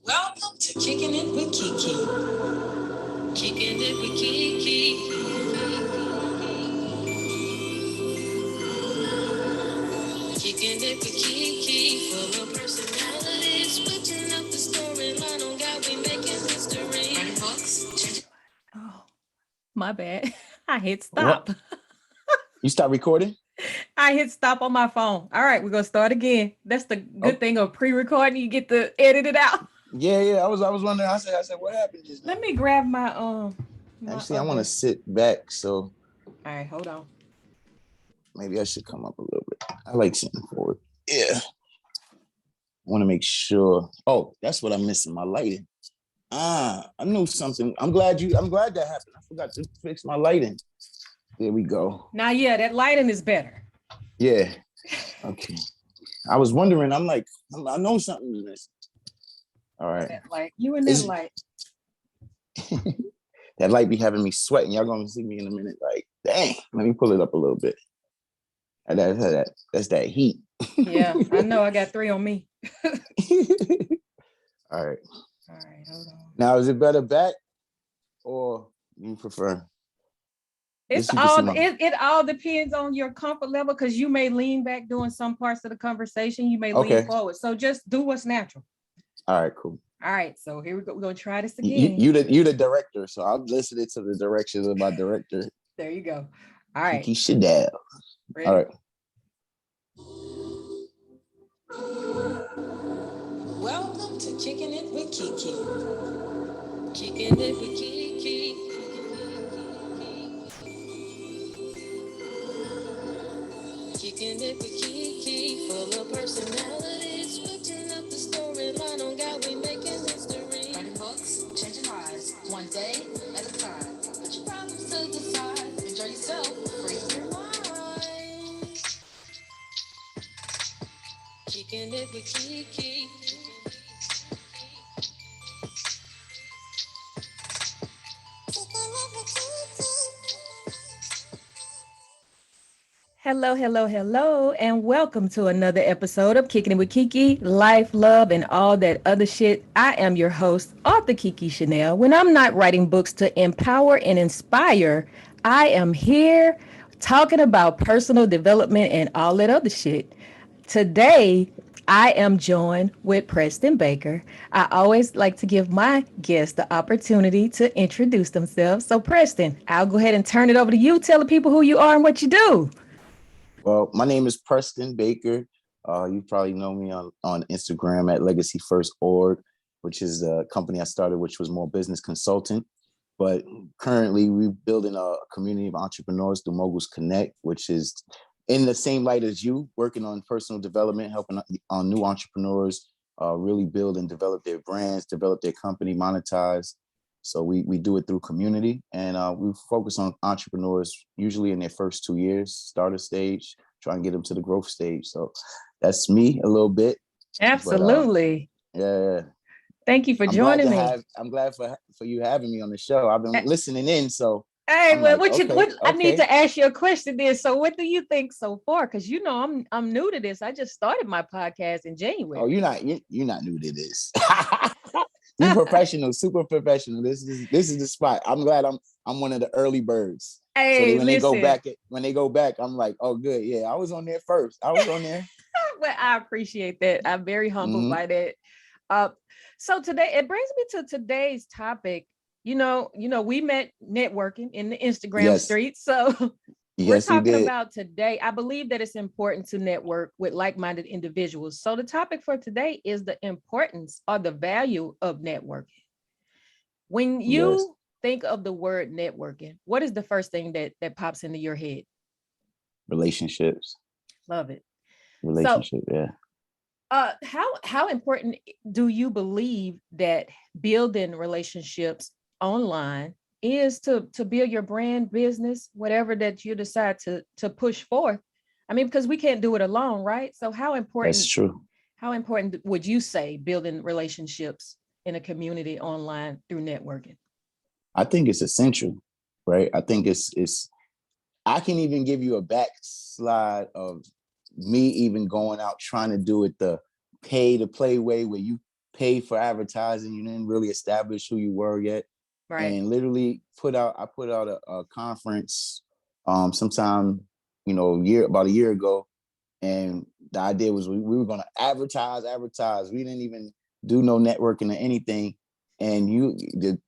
Welcome to Kicking It with KeKe. Kicking It with KeKe. Kicking It with KeKe. Full of personality. Switching up the storyline on God, we making history. Writing books. Oh, my bad. I hit stop. What? You start recording? I hit stop on my phone. All right, we're gonna start again. That's the good thing of pre-recording. You get to edit it out. Yeah. I was wondering. I said, what happened just now? Let me grab my Actually, I want to sit back, so. All right, hold on. Maybe I should come up a little bit. I like sitting forward. Yeah. I want to make sure. Oh, that's what I'm missing. My lighting. I knew something. I'm glad that happened. I forgot to fix my lighting. There we go. Now, yeah, that lighting is better. Yeah. Okay. I was wondering. I'm like, I know something is missing. All right. That light. You and that light. That light be having me sweating. Y'all gonna see me in a minute. Like, dang. Let me pull it up a little bit. That's that heat. Yeah, I know. I got 3 on me. All right. Hold on. Now, is it better back, or you prefer? It all depends on your comfort level, because you may lean back during some parts of the conversation. You may lean forward. So just do what's natural. All right, cool. All right, so here we go. We're gonna try this again. You the director, so I'm listening to the directions of my director. There you go. All right. KeKe Shadell. All right. Welcome to Kicking It with KeKe. Kicking It with KeKe. Kicking It with KeKe. Full of personality. Switching up the storyline on God, we making history. Writing books, changing lives, one day at a time. Put your problems to the side. Enjoy yourself. Free your mind. Kicking It with KeKe. Hello, and welcome to another episode of Kicking It with KeKe, life, love, and all that other shit. I am your host, author KeKe Chanel. When I'm not writing books to empower and inspire, I am here talking about personal development and all that other shit. Today, I am joined with Preston Baker. I always like to give my guests the opportunity to introduce themselves. So, Preston, I'll go ahead and turn it over to you. Tell the people who you are and what you do. Well, my name is Preston Baker. You probably know me on Instagram at legacyfirstorg, which is a company I started, which was more business consulting. But currently, we're building a community of entrepreneurs through Moguls Connect, which is in the same light as you, working on personal development, helping on new entrepreneurs really build and develop their brands, develop their company, monetize. So we do it through community, and we focus on entrepreneurs usually in their first 2 years, starter stage, try and get them to the growth stage. So that's me a little bit. Absolutely. But, yeah. Thank you for joining me. I'm glad for you having me on the show. I've been listening in, so. Hey, well, I need to ask you a question then. So what do you think so far? Because I'm new to this. I just started my podcast in January. Oh, you're not new to this. You're professional, super professional. This is the spot. I'm glad I'm one of the early birds. Hey, so when they go back, I'm like, oh, good. Yeah, I was on there first. I was on there. Well, I appreciate that. I'm very humbled by that. So today, it brings me to today's topic. You know, we met networking in the Instagram streets. So we're talking about today. I believe that it's important to network with like-minded individuals. So the topic for today is the importance or the value of networking. When you think of the word networking, what is the first thing that pops into your head? Relationships. Love it. Relationship, yeah. How important do you believe that building relationships online is to build your brand, business, whatever that you decide to push forth? I mean, because we can't do it alone, right? So how important? That's true. How important would you say building relationships in a community online through networking? I think it's essential, right? I think it's I can even give you a backslide of me even going out trying to do it the pay to play way, where you pay for advertising, you didn't really establish who you were yet. Right. And literally put out a conference sometime, about a year ago. And the idea was we were going to advertise. We didn't even do no networking or anything. And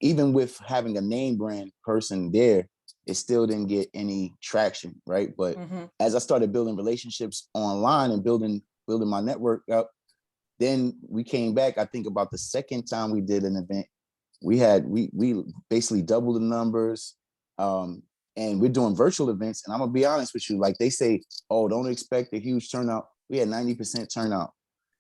even with having a name brand person there, it still didn't get any traction, right? But as I started building relationships online and building my network up, then we came back. I think about the second time we did an event, we basically doubled the numbers. And we're doing virtual events. And I'm gonna be honest with you, like they say, oh, don't expect a huge turnout. We had 90% turnout.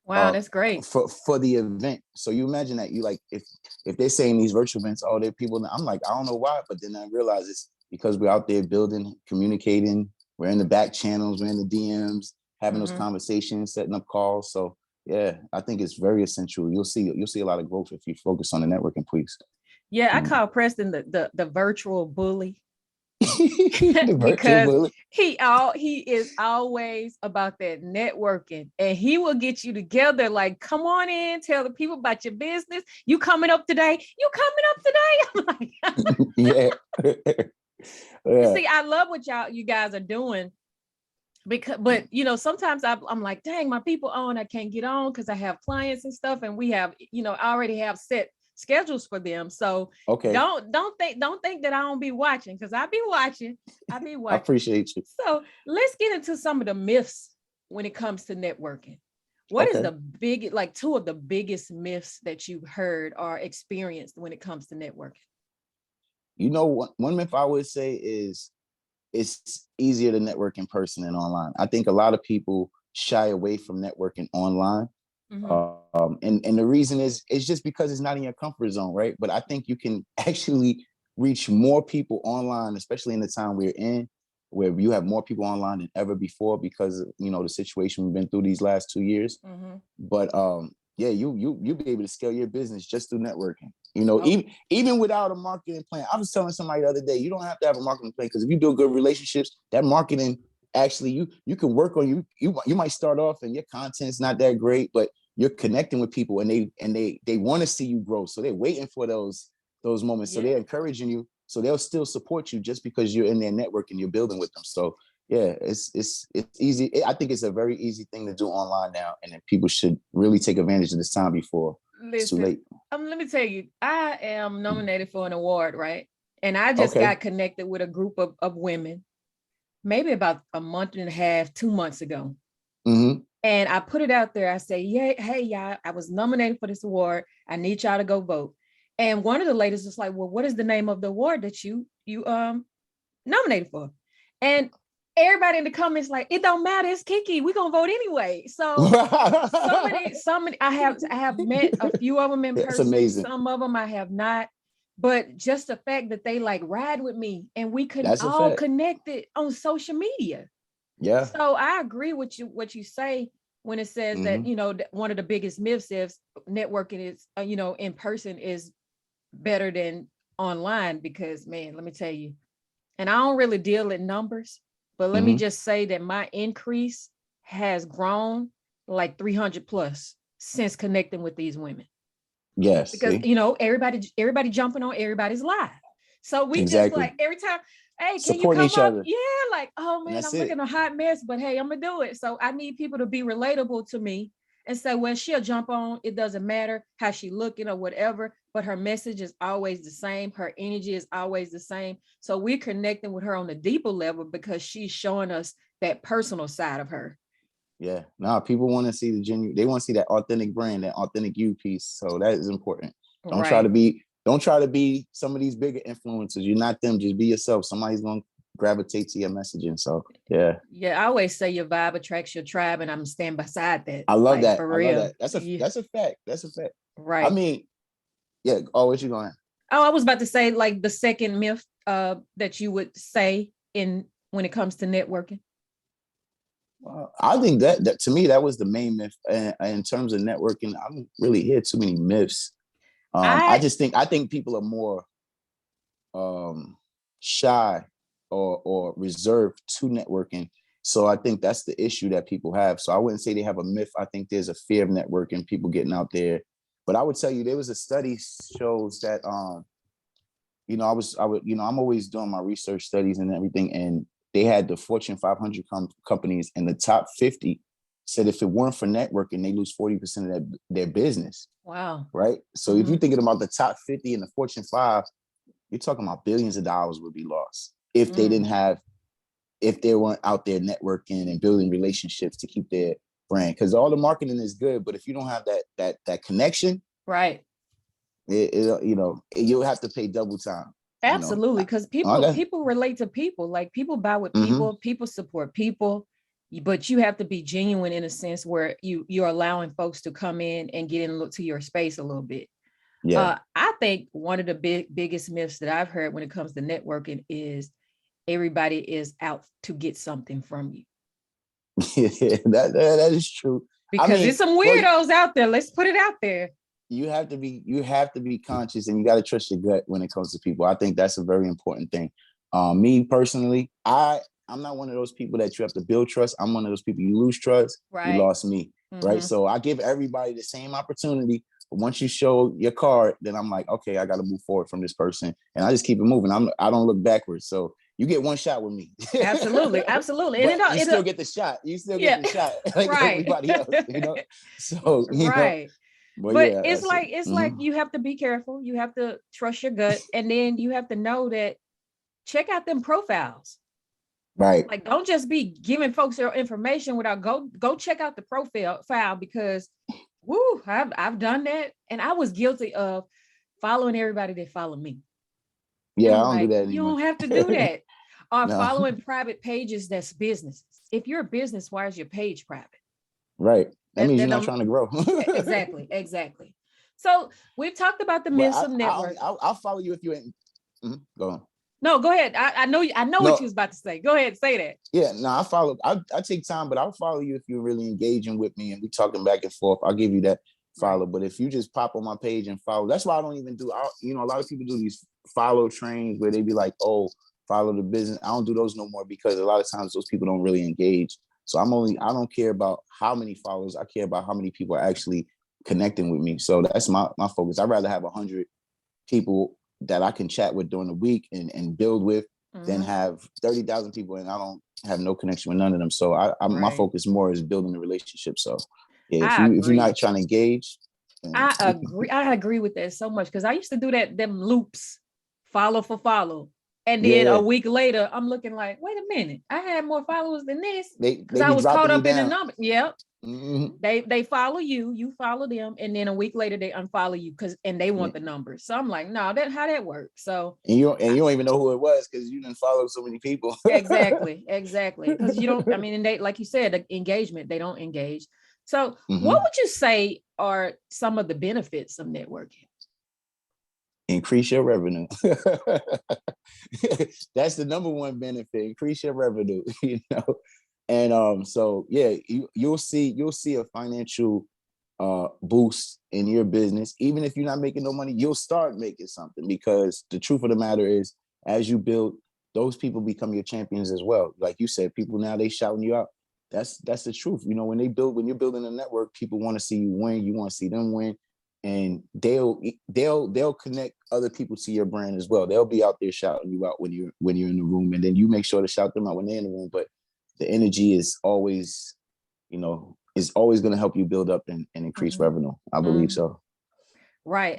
Wow, that's great. For the event. So you imagine that, you like, if they're saying these virtual events, oh, there are people, I'm like, I don't know why, but then I realize it's because we're out there building, communicating, we're in the back channels, we're in the DMs, having those conversations, setting up calls. So yeah, I think it's very essential. You'll see a lot of growth if you focus on the networking, please. Yeah, I call Preston the virtual bully. The virtual Because bully. he is always about that networking, and he will get you together. Like, come on in, tell the people about your business. You coming up today? You coming up today? I'm like, yeah. yeah. See, I love what you guys are doing. But sometimes I'm like, dang, my people on, I can't get on because I have clients and stuff, and we have, I already have set schedules for them. So okay, don't think that I don't be watching, because I be watching. I appreciate you. So let's get into some of the myths when it comes to networking. What is the two of the biggest myths that you've heard or experienced when it comes to networking? One myth I would say is it's easier to network in person than online. I think a lot of people shy away from networking online. And the reason is it's just because it's not in your comfort zone, right? But I think you can actually reach more people online, especially in the time we're in, where you have more people online than ever before because of, the situation we've been through these last 2 years. But yeah, you'll be able to scale your business just through networking. Even without a marketing plan. I was telling somebody the other day, you don't have to have a marketing plan, because if you build good relationships, that marketing actually you can work on. You might start off and your content's not that great, but you're connecting with people and they want to see you grow. So they're waiting for those moments. So they're encouraging you. So they'll still support you just because you're in their network and you're building with them. So yeah, it's easy. I think it's a very easy thing to do online now, and that people should really take advantage of this time before it's too late. Let me tell you, I am nominated for an award, right? And I just got connected with a group of women, maybe about a month and a half, 2 months ago. And I put it out there. I say, yeah, hey, y'all, I was nominated for this award. I need y'all to go vote. And one of the ladies was like, well, what is the name of the award that you nominated for? And everybody in the comments like, it don't matter, it's KeKe, we're gonna vote anyway. So so many I have met a few of them in person. That's amazing. Some of them I have not, but just the fact that they like ride with me and we could all connected on social media. Yeah. So I agree with you, what you say when it says that, one of the biggest myths is networking is, in person is better than online, because man, let me tell you, and I don't really deal in numbers, but let me just say that my increase has grown like 300 plus since connecting with these women. Yes. Because, everybody jumping on everybody's live. So we just like every time, hey, can you come up? Other. Yeah, like, oh man, I'm looking a hot mess, but hey, I'm gonna do it. So I need people to be relatable to me and say, well, she'll jump on. It doesn't matter how she looking or whatever, but her message is always the same. Her energy is always the same. So we're connecting with her on a deeper level because she's showing us that personal side of her. Yeah, no, people want to see the genuine. They want to see that authentic brand, that authentic you piece. So that is important. Don't try to be some of these bigger influencers. You're not them. Just be yourself. Somebody's going to gravitate to your messaging. So yeah. Yeah, I always say your vibe attracts your tribe, and I'm stand beside that. I love that. For real. I love that. That's a fact. That's a fact. Right. I mean, yeah. Oh, what you going? Oh, I was about to say like the second myth that you would say when it comes to networking. I think that to me that was the main myth in terms of networking. I don't really hear too many myths. I think people are more shy or reserved to networking. So I think that's the issue that people have. So I wouldn't say they have a myth. I think there's a fear of networking, people getting out there. But I would tell you, there was a study shows that I'm always doing my research studies and everything, and they had the Fortune 500 companies, and the top 50 said if it weren't for networking, they lose 40% of their business. Wow. Right. So if you're thinking about the top 50 and the Fortune 5, you're talking about billions of dollars would be lost if they didn't have, if they weren't out there networking and building relationships to keep their brand. Because all the marketing is good, but if you don't have that connection, right, you'll have to pay double time. Absolutely, because people relate to people. Like, people buy with people, people support people, but you have to be genuine in a sense where you're allowing folks to come in and get in to your space a little bit. Yeah. I think one of the biggest myths that I've heard when it comes to networking is everybody is out to get something from you. Yeah, that is true. Because there's some weirdos out there. Let's put it out there. You have to be conscious, and you got to trust your gut when it comes to people. I think that's a very important thing. Me personally, I'm not one of those people that you have to build trust. I'm one of those people, you lose trust, you lost me. Right. So I give everybody the same opportunity. But once you show your card, then I'm like, okay, I got to move forward from this person, and I just keep it moving. I don't look backwards. So you get one shot with me. Absolutely. And you still get the shot. You still get the shot like everybody else, So right. But yeah, it's like you have to be careful. You have to trust your gut, and then you have to know that check out them profiles. Right. Like, don't just be giving folks their information without go check out the profile, because I've done that, and I was guilty of following everybody that followed me. Yeah, I don't do that anymore. You don't have to do that. Or following private pages that's businesses. If you're a business, why is your page private? Right. That means you're not trying to grow. Exactly. So we've talked about the myths of network. I'll follow you if you ain't. Go on. No, go ahead. I know what you was about to say. Go ahead, say that. Yeah, no, I follow. I take time, but I'll follow you if you're really engaging with me and we talking back and forth. I'll give you that follow. Right. But if you just pop on my page and follow, that's why I don't even do. A lot of people do these follow trains where they be like, "Oh, follow the business." I don't do those no more, because a lot of times those people don't really engage. So I don't care about how many followers. I care about how many people are actually connecting with me. So that's my focus. I'd rather have 100 people that I can chat with during the week and build with than have 30,000 people and I don't have no connection with none of them. So my focus more is building the relationship. So yeah, if you're not trying to engage. I agree with that so much, because I used to do them loops, follow for follow. And then a week later, I'm looking like, wait a minute, I had more followers than this, because I was caught up in the number. Yep. Mm-hmm. They follow you, you follow them, and then a week later they unfollow you and they want the numbers. So I'm like, no, how that works. So you don't even know who it was, because you didn't follow so many people. Exactly. Because you don't. I mean, and they, like you said, the engagement, they don't engage. So what would you say are some of the benefits of networking? Increase your revenue. That's the number one benefit. Increase your revenue, And so yeah, you'll see a financial boost in your business. Even if you're not making no money, you'll start making something, because the truth of the matter is, as you build, those people become your champions as well. Like you said, people now, they shouting you out. That's the truth. When you're building a network, people want to see you win. You want to see them win. And they'll connect other people to your brand as well. They'll be out there shouting you out when you're in the room, and then you make sure to shout them out when they're in the room. But the energy is always, going to help you build up and increase revenue. I believe so. Right.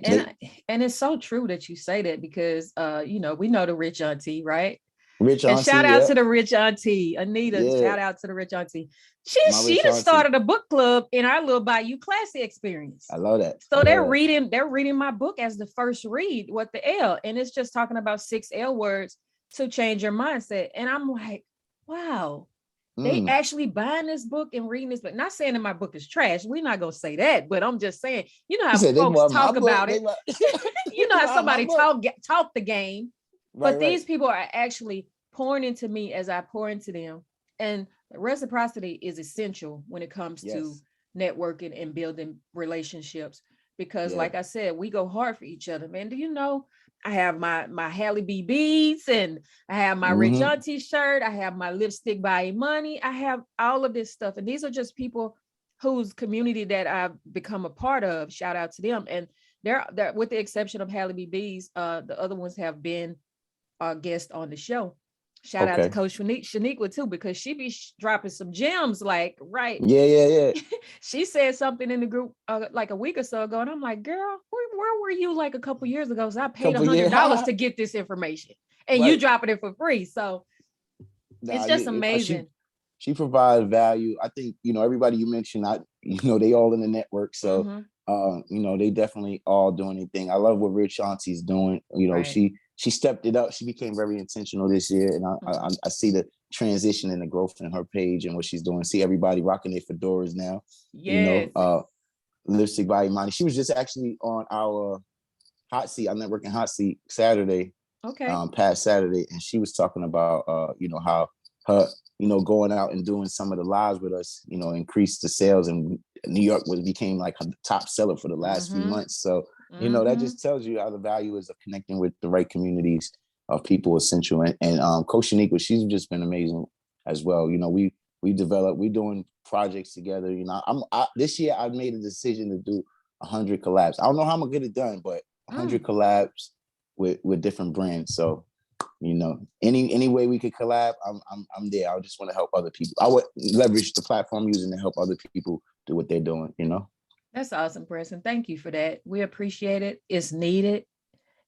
And it's so true that you say that, because we know the rich auntie, right? Rich auntie. And shout out to the rich auntie, Anita. Yeah. Shout out to the rich auntie. She just started a book club in our little Bayou Classy experience. I love that. So they're reading my book as the first read, What the L, and it's just talking about 6 L words to change your mindset. And I'm like, wow, they actually buying this book and reading this book. Not saying that my book is trash. We're not gonna say that, but I'm just saying, how folks talk about it. How somebody talk the game. But these people are actually pouring into me as I pour into them. And reciprocity is essential when it comes to networking and building relationships, because like I said, we go hard for each other, man. Do you know, I have my Halle B beads, and I have my Rich Mm-hmm. Auntie shirt. I have my lipstick by money. I have all of this stuff. And these are just people whose community that I've become a part of. Shout out to them. And they're with the exception of Halle B beads, the other ones have been guests on the show. Shout out to Okay. Coach Shaniqua too, because she be dropping some gems like right. Yeah. She said something in the group like a week or so ago, and I'm like, girl, where were you like a couple years ago? So I paid Couple years. $100 to get this information, and you Right. dropping it for free. So it's Nah, just yeah, amazing. she provides value. I think, everybody you mentioned, they all in the network. So, Mm-hmm. they definitely all doing anything. I love what Rich Auntie's doing. Right. She stepped it up. She became very intentional this year. And I see the transition and the growth in her page and what she's doing. See everybody rocking their fedoras now, Yes. lipstick by Imani. She was just actually on our hot seat, our networking hot seat Saturday, Okay. past Saturday. And she was talking about, how her, going out and doing some of the lives with us, increased the sales, and New York became like her top seller for the last few Mm-hmm. months. So, that Mm-hmm. just tells you how the value is of connecting with the right communities of people essential. And Coach Shaniqua, she's just been amazing as well. We doing projects together. This year I made a decision to do 100 collabs. I don't know how I'm gonna get it done, but 100 collabs with different brands. So, any way we could collab, I'm there. I just want to help other people. I would leverage the platform using to help other people do what they're doing. That's awesome, Preston. Thank you for that. We appreciate it. It's needed,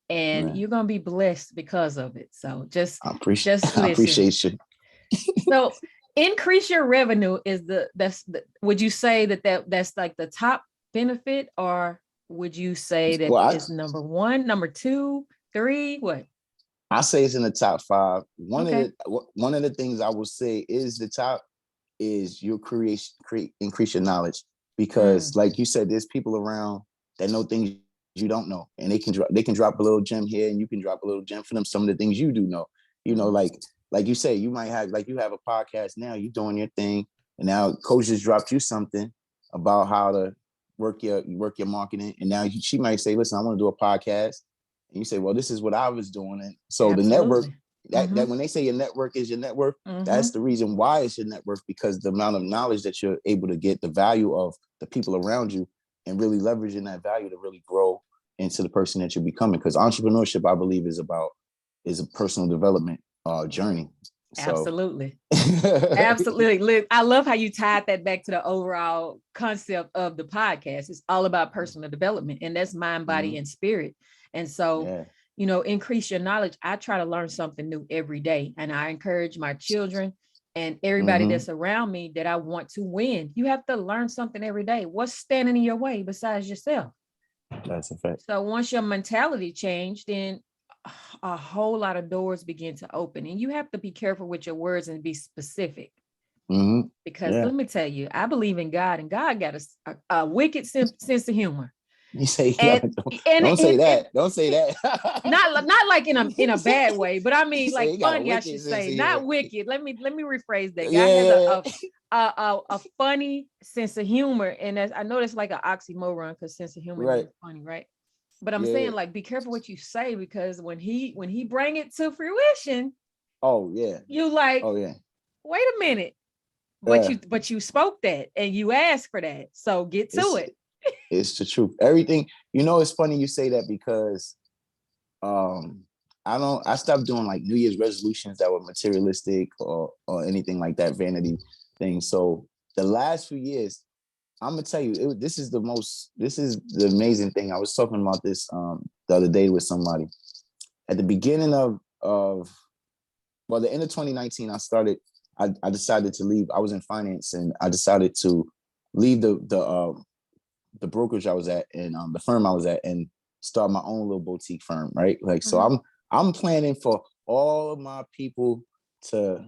and Man, you're gonna be blessed because of it. So just I appreciate just I listen. appreciate you. So increase your revenue is would you say that's like the top benefit, or would you say that Well, is number one, number two, three? What? I say it's in the top 5. Okay. One of the things I will say is the top is your increase your knowledge, because like you said, there's people around that know things you don't know, and they can drop a little gem here, and you can drop a little gem for them. Some of the things you do know, like you say, you might have, like, you have a podcast now, you doing your thing, and now coach just dropped you something about how to work your marketing, and now she might say, listen, I want to do a podcast, and you say, well, this is what I was doing. And so the network, Absolutely. that when they say your network is your network, that's the reason why it's your network, because the amount of knowledge that you're able to get, the value of the people around you, and really leveraging that value to really grow into the person that you're becoming. Because entrepreneurship, I believe, is a personal development journey. So Absolutely. Absolutely. I love how you tied that back to the overall concept of the podcast. It's all about personal development, and that's mind, body, and spirit. And so, yeah. Increase your knowledge. I try to learn something new every day, and I encourage my children and everybody that's around me that I want to win. You have to learn something every day. What's standing in your way besides yourself? That's a fact. So once your mentality changed, then a whole lot of doors begin to open, and you have to be careful with your words and be specific. Because let me tell you, I believe in God, and God got a wicked sense of humor. You say, And don't say that. Don't say that. not like in a bad way, but I mean like funny, I should say, not humor. Wicked. Let me rephrase that. God Yeah. has a funny sense of humor, and I know that's like an oxymoron, because sense of humor is funny, right? But I'm saying, like, be careful what you say, because when he bring it to fruition, you like, wait a minute, but you spoke that and you asked for that, so get to it. It's the truth. Everything, it's funny you say that, because I stopped doing like New Year's resolutions that were materialistic or anything like that, vanity thing. So the last few years, I'm gonna tell you, this is the amazing thing. I was talking about this the other day with somebody. At the beginning of the end of 2019, I decided to leave. I was in finance, and I decided to leave the brokerage I was at, and the firm I was at, and start my own little boutique firm, right? Like, so I'm planning for all of my people to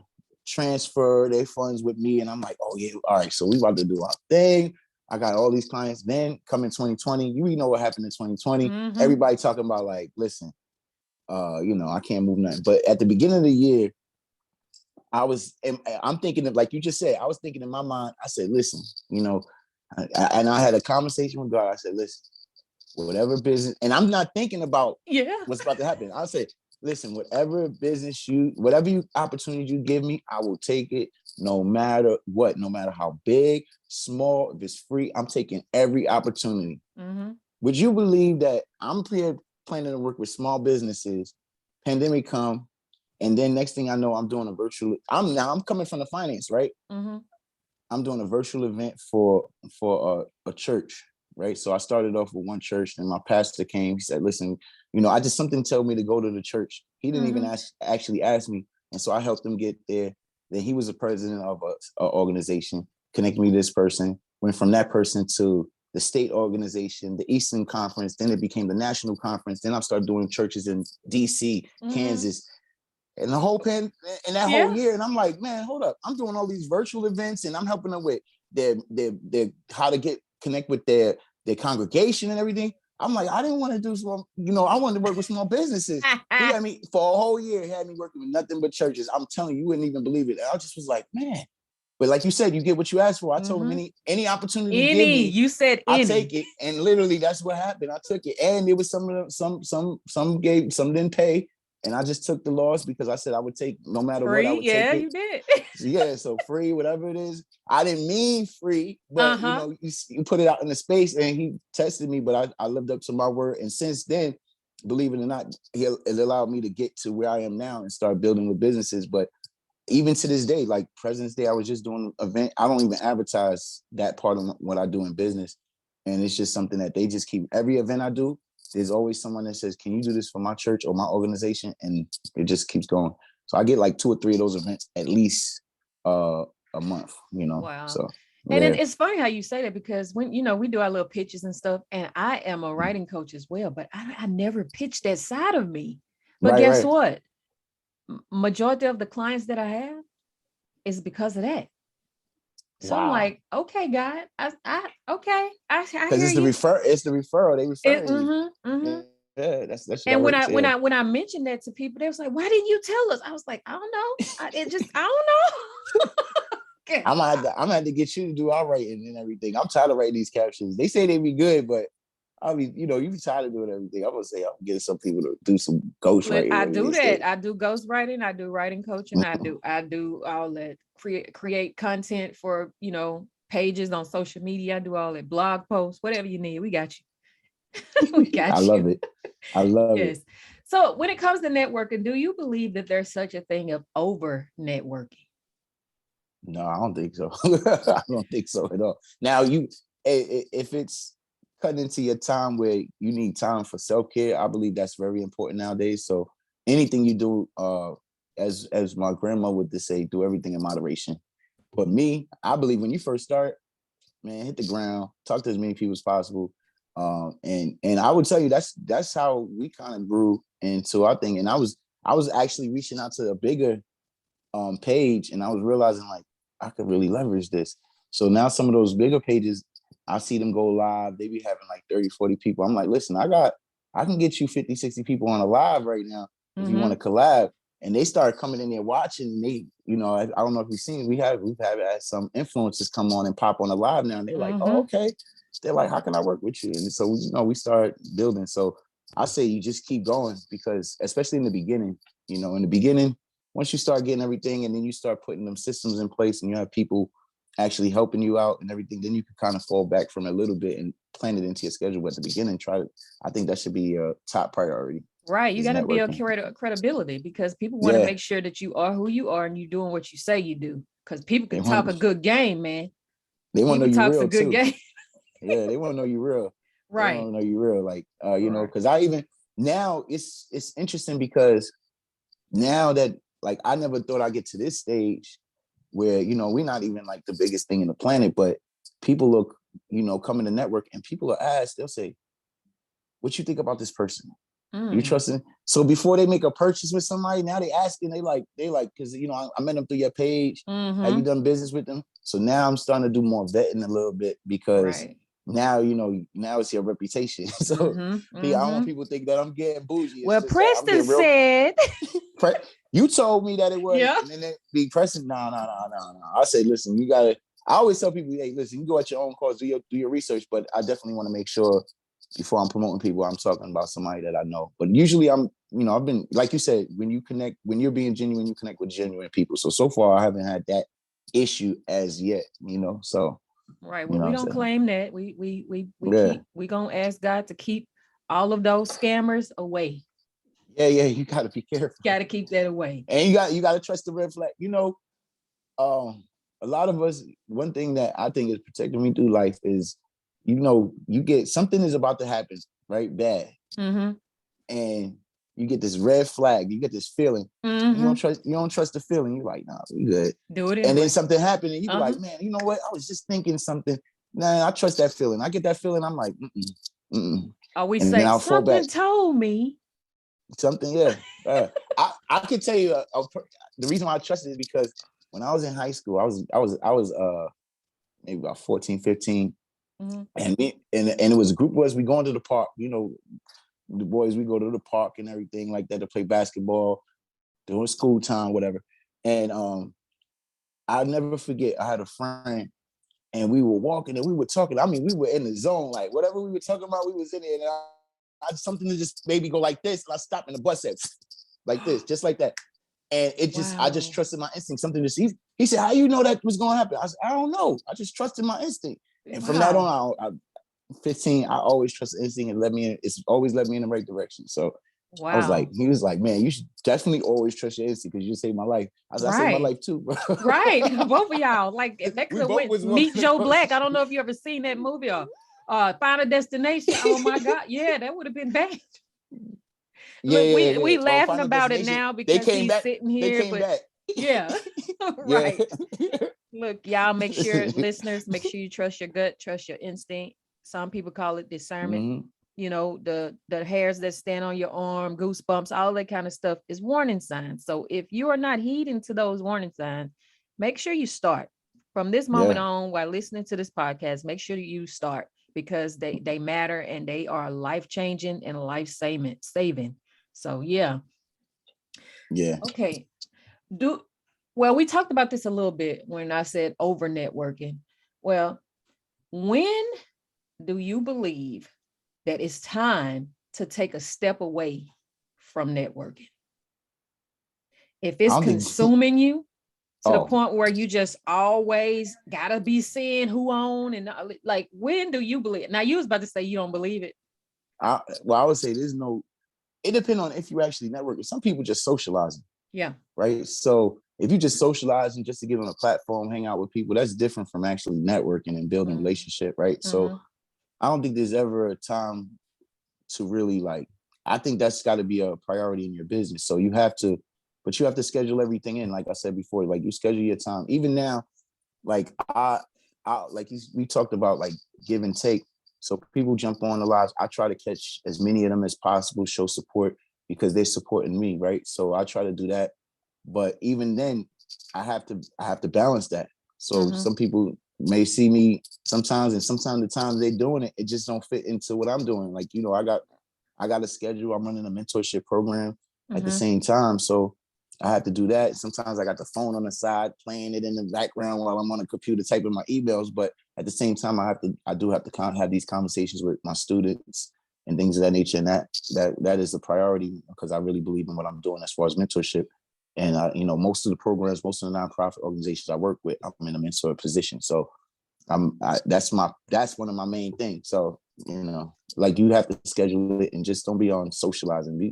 transfer their funds with me, and I'm like, oh yeah, all right, so we about to do our thing. I got all these clients. Then come in 2020, you know what happened in 2020. Everybody talking about, like, listen, I can't move nothing. But at the beginning of the year, I'm thinking of, like you just said, I was thinking in my mind, I said, listen, and I had a conversation with God. I said, listen, whatever business, and I'm not thinking about Yeah. what's about to happen. I'll say, listen, whatever opportunity you give me, I will take it no matter what, no matter how big, small, if it's free, I'm taking every opportunity. Mm-hmm. Would you believe that I'm planning to work with small businesses, pandemic come, and then next thing I know, I'm doing a virtual, I'm coming from the finance, right? Mm-hmm. I'm doing a virtual event for a church, right? So I started off with one church, and my pastor came. He said, "Listen, I just something told me to go to the church." He didn't even actually ask me, and so I helped him get there. Then he was the president of a organization, connected me to this person. Went from that person to the state organization, the Eastern Conference. Then it became the national conference. Then I started doing churches in D.C., Kansas, and the whole in that whole year. And I'm like, man, hold up. I'm doing all these virtual events and I'm helping them with their how to connect with their congregation and everything. I'm like, I didn't want to do small, I wanted to work with small businesses. He had me for a whole year, he had me working with nothing but churches. I'm telling you, you wouldn't even believe it. And I just was like, man. But like you said, you get what you asked for. I told him any opportunity you give me, you said I take it. And literally that's what happened. I took it. And it was some gave, some didn't pay. And I just took the loss because I said I would take no matter free. what, I would take it. You did. Yeah, so free, whatever it is. I didn't mean free, but you put it out in the space, and he tested me, but I lived up to my word. And since then, believe it or not, it allowed me to get to where I am now and start building with businesses. But even to this day, like President's Day, I was just doing an event. I don't even advertise that part of what I do in business. And it's just something that they just keep, every event I do, there's always someone that says, can you do this for my church or my organization? And it just keeps going. So I get like 2 or 3 of those events at least a month, Wow. So and it's funny how you say that, because when we do our little pitches and stuff, and I am a writing coach as well, but I never pitched that side of me. But guess what? Majority of the clients that I have is because of that. So I'm like, okay, God, I because hear you. It's the referral. They refer you. Yeah, that's and when I mentioned that to people, they was like, why didn't you tell us? I was like, I don't know. I don't know. Okay. I'm gonna have to get you to do our writing and everything. I'm tired of writing these captions. They say they be good, but I mean, you be tired of doing everything. I'm gonna say I'm getting some people to do some ghost writing. I do that. I do ghost writing. I do writing coaching. I do all that. Create content for pages on social media. I do all that, blog posts, whatever you need. We got you. We got I you. love it. I love it. So when it comes to networking, do you believe that there's such a thing of over networking? No, I don't think so. I don't think so at all. Now, if it's cutting into your time where you need time for self-care, I believe that's very important nowadays. So anything you do, as my grandma would say, do everything in moderation. But me, I believe when you first start, man, hit the ground, talk to as many people as possible. And I would tell you that's how we kind of grew into our thing. And I was actually reaching out to a bigger page, and I was realizing like I could really leverage this. So now some of those bigger pages, I see them go live. They be having like 30, 40 people. I'm like, listen, I can get you 50, 60 people on a live right now if you want to collab. And they start coming in there watching. They, I don't know if you've seen, we've had some influencers come on and pop on a live now, and they're like, oh, okay. They're like, how can I work with you? And so, we start building. So I say you just keep going, because especially in the beginning, once you start getting everything and then you start putting them systems in place and you have people actually helping you out and everything, then you can kind of fall back from a little bit and plan it into your schedule at the beginning. I think that should be a top priority. Right. You got to build credibility, because people want to make sure that you are who you are and you're doing what you say you do. Because people can talk a good game, man. They want to know you real too. Game. Yeah, they want to know you real. Right. They want to know you real. Like, because now it's interesting, because now that, like, I never thought I'd get to this stage where, we're not even like the biggest thing in the planet, but people look, come in the network and people are asked, they'll say, what you think about this person? You trust them? So before they make a purchase with somebody, now they asking, they like, because, I met them through your page. Have you done business with them? So now I'm starting to do more vetting a little bit, because now, now it's your reputation. So I don't want people to think that I'm getting bougie. Well, Preston said. You told me that it was. Yeah. And then they be Preston. No. I say, listen, I always tell people, hey, listen, you go at your own cost, do your research, but I definitely want to make sure before I'm promoting people, I'm talking about somebody that I know. But usually I've been, like you said, when you're being genuine, you connect with genuine people. So far I haven't had that issue as yet, so, Right. you Well, know we what I'm don't saying? claim that. We Yeah. keep, we gonna ask God to keep all of those scammers away. Yeah. You got to be careful. Got to keep that away. And you got to trust the red flag. A lot of us, one thing that I think is protecting me through life is, you get something is about to happen, right? Bad. Mm-hmm. And you get this red flag, you get this feeling. You Mm-hmm. don't trust the feeling. You're like, nah, we good. Do it And then anyway. something happened, and you be Uh-huh. like, man, you know what? I was just thinking something. Nah, I trust that feeling. I get that feeling. I'm like, Or we and then say I'll fall back. something told me. Something, yeah. I could tell you the reason why I trusted it is because when I was in high school, I was maybe about 14, 15. Mm-hmm. And it was a group of us. We going to the park, the boys, we go to the park and everything like that to play basketball during school time, whatever. And I'll never forget, I had a friend and we were walking and we were talking. I mean, we were in the zone, like whatever we were talking about, we was in it. And I something to just maybe go like this. And I stopped and the bus said like this, just like that. And I just Wow. trusted my instinct. Something just, he said, how you know that was going to happen? I said, I don't know. I just trusted my instinct. And from that Wow. on, I 15, I always trust instinct and it's always led me in the right direction. So Wow. he was like, man, you should definitely always trust your instinct because you saved my life. I saved my Right. life too, bro. Right. Both of y'all. Like if that could We have both went was one. Meet Joe Black. I don't know if you ever seen that movie or Final Destination. Oh my God. Yeah, that would have been bad. Look, we Yeah. Oh, laughing Final about it Destination. now They because came he's back. sitting They here, came but back. yeah. Yeah. Right. Look, y'all make sure, listeners, make sure you trust your gut, trust your instinct. Some people call it discernment. Mm-hmm. The hairs that stand on your arm, goosebumps, all that kind of stuff is warning signs. So if you are not heeding to those warning signs, make sure you start from this moment Yeah. on while listening to this podcast. Make sure you start because they matter and they are life changing and life saving. So yeah. Yeah. Okay. Do well, we talked about this a little bit when I said over networking. Well, when do you believe that it's time to take a step away from networking? If I it's don't think. consuming you to the Oh, point where you just always gotta be seeing who on and like, when do you believe? Now you was about to say you don't believe it. I would say there's no. It depends on if you actually network. Some people just socializing, Yeah. right? So if you just socializing just to get on a platform, hang out with people, that's different from actually networking and building relationship, right? So I don't think there's ever a time to really I think that's got to be a priority in your business. So but you have to schedule everything in. Like I said before, like you schedule your time. Even now, like we talked about like give and take. So people jump on the lives. I try to catch as many of them as possible, show support because they're supporting me, right? So I try to do that. But even then, I have to balance that. So some people may see me sometimes, and sometimes the times they're doing it, it just don't fit into what I'm doing. Like, I got a schedule. I'm running a mentorship program at the same time. So I have to do that. Sometimes I got the phone on the side, playing it in the background while I'm on the computer typing my emails. But at the same time, I do have to have these conversations with my students and things of that nature. And that is a priority because I really believe in what I'm doing as far as mentorship. And most of the programs, most of the nonprofit organizations I work with, I'm in a mentor position. So that's one of my main things. So like you have to schedule it and just don't be on socializing.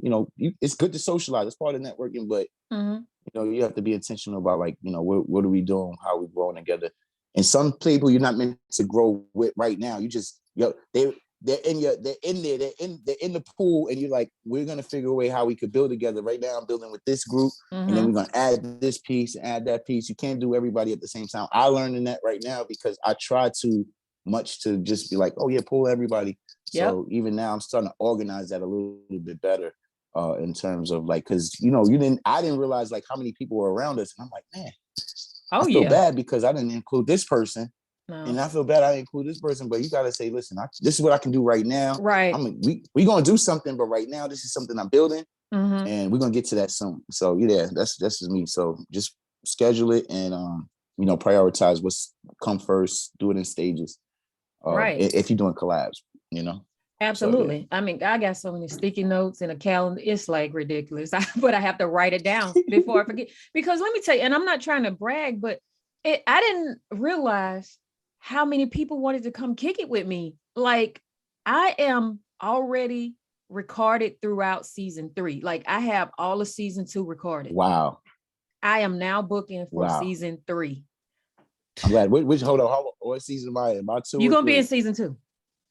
It's good to socialize. It's part of networking, but you have to be intentional about like what are we doing, how are we growing together. And some people you're not meant to grow with right now. You just they're in there, they're in the pool, and you're like, we're gonna figure a way how we could build together. Right now, I'm building with this group, and then we're gonna add this piece and add that piece. You can't do everybody at the same time. I learning that right now because I try too much to just be like, oh yeah, pull everybody. Yep. So even now, I'm starting to organize that a little bit better in terms of like, because I didn't realize like how many people were around us, and I'm like, man, I feel bad because I didn't include this person. No. And I feel bad I include this person, but you gotta say, listen, this is what I can do right now. Right. We gonna do something, but right now this is something I'm building, and we're gonna get to that soon. So yeah, that's just me. So just schedule it and prioritize what's come first. Do it in stages. Right. If you're doing collabs, So yeah. Absolutely. I mean, I got so many sticky notes and a calendar. It's like ridiculous. But I have to write it down before I forget. Because let me tell you, and I'm not trying to brag, but I didn't realize how many people wanted to come kick it with me. Like, I am already recorded throughout season 3. Like, I have all of season 2 recorded. Wow. I am now booking for Wow. season 3. I'm glad. Which hold on, what season am I in? Am I 2 You're or gonna be in 3? season 2.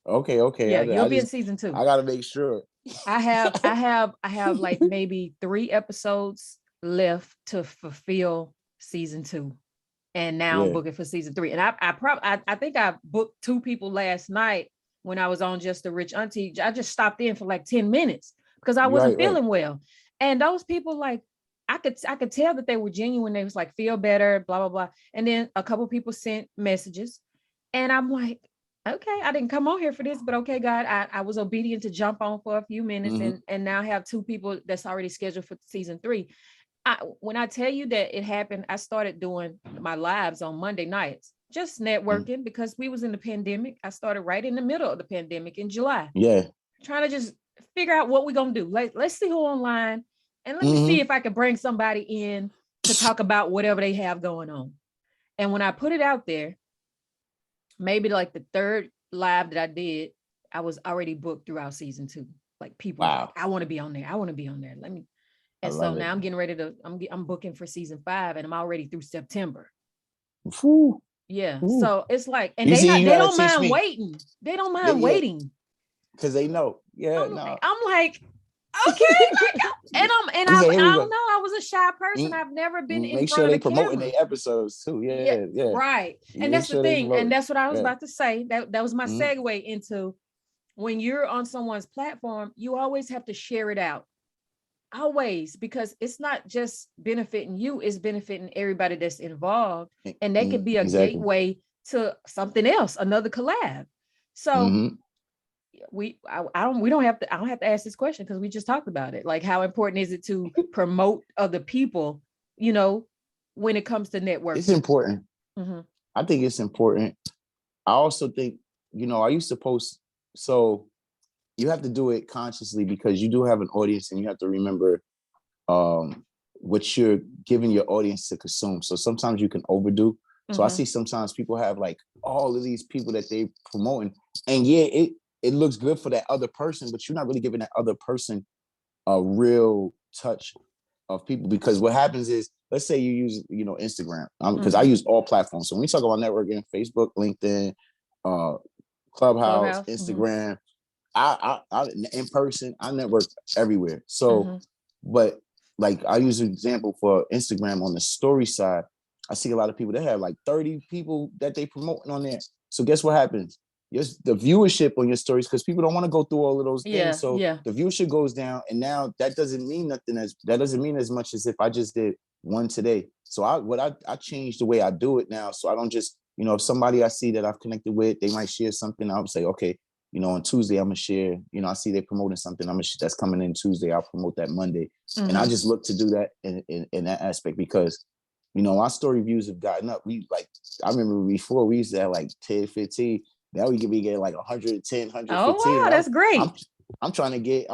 Okay, okay. Yeah, you'll I be in just season 2. I gotta make sure. I have like maybe 3 episodes left to fulfill season 2. And now I'm Yeah. booking for season 3. And I think I booked 2 people last night when I was on Just a Rich Auntie. I just stopped in for like 10 minutes because I wasn't Right. feeling well. And those people, like, I could tell that they were genuine. They was like, feel better, blah, blah, blah. And then a couple people sent messages. And I'm like, okay, I didn't come on here for this, but okay, God, I was obedient to jump on for a few minutes, Mm-hmm. and now have 2 people that's already scheduled for season 3. When I tell you that it happened, I started doing my lives on Monday nights, just networking, because we was in the pandemic. I started right in the middle of the pandemic in July, Yeah. trying to just figure out what we're gonna do. Let's see who online, and let me see Mm-hmm. if I can bring somebody in to talk about whatever they have going on. And when I put it out there, maybe like the 3rd live that I did, I was already booked throughout season 2. Like, people was like, Wow. I want to be on there. I want to be on there. Let me. I And so love it. now I'm getting ready to, I'm booking for season 5, and I'm already through September. Whew. Yeah. Ooh. So it's like, and You see, you they gotta don't teach mind me. waiting. They don't mind Yeah, waiting. because they know. Yeah, no. I'm like, okay, like, Yeah, here I we don't go. know. I was a shy person. Mm, I've never been in Make front sure of they the promoting camera. their episodes too. Yeah, Yeah, yeah. right. You And make that's the sure they thing. And promote. that's what I was Yeah. about to say. That was my Mm-hmm. segue into, when you're on someone's platform, you always have to share it out. Always, because it's not just benefiting you, it's benefiting everybody that's involved. And that could be a Exactly. gateway to something else, another collab. So Mm-hmm. we don't have to, I don't have to ask this question because we just talked about it. Like, how important is it to promote other people, you know, when it comes to It's networking? important. Mm-hmm. I think it's important. I also think, are you supposed, so you have to do it consciously because you do have an audience and you have to remember what you're giving your audience to consume. So sometimes you can overdo. So I Mm-hmm. see sometimes people have like all of these people that they promoting, and yeah, it looks good for that other person, but you're not really giving that other person a real touch of people. Because what happens is, let's say you use Instagram, because I Mm-hmm. use all platforms. So when we talk about networking, Facebook, LinkedIn, uh, Clubhouse, Clubhouse. Mm-hmm. Instagram, I in person, I network everywhere. So, Mm-hmm. but like I use an example for Instagram on the story side. I see a lot of people that have like 30 people that they promoting on there. So guess what happens? The viewership on your stories, because people don't want to go through all of those things. Yeah. So Yeah. the viewership goes down, and now that doesn't mean nothing that doesn't mean as much as if I just did one today. So I changed the way I do it now. So I don't just, if somebody I see that I've connected with, they might share something, I'll say, okay, on Tuesday, I'm gonna share, I see they're promoting something, that's coming in Tuesday, I'll promote that Monday. Mm-hmm. And I just look to do that in that aspect, because, our story views have gotten up. I remember before we used to have like 10, 15. Now we can be getting like 110, Oh, 115. wow, And that's great. I'm trying to get,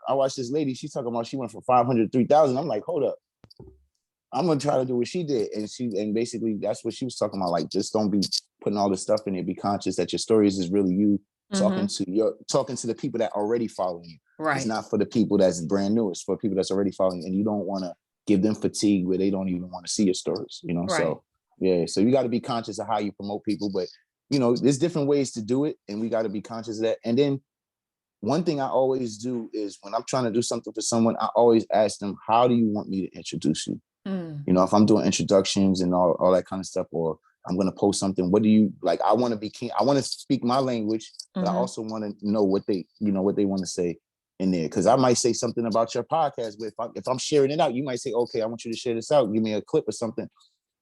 I watched this lady, she's talking about she went from 500 to 3,000. I'm like, hold up. I'm gonna try to do what she did. And basically that's what she was talking about. Like, just don't be putting all this stuff in there. Be conscious that your stories is really you talking to the people that already follow you. Right. It's not for the people that's brand new. It's for people that's already following you. And you don't want to give them fatigue where they don't even want to see your stories, Right. So yeah. So you got to be conscious of how you promote people. But there's different ways to do it, and we got to be conscious of that. And then one thing I always do is, when I'm trying to do something for someone, I always ask them, how do you want me to introduce you? If I'm doing introductions and all that kind of stuff, or I'm going to post something, what do you like? I want to be keen. I want to speak my language, but I also want to know what they want to say in there. Cause I might say something about your podcast, but if I'm sharing it out, you might say, okay, I want you to share this out. Give me a clip or something.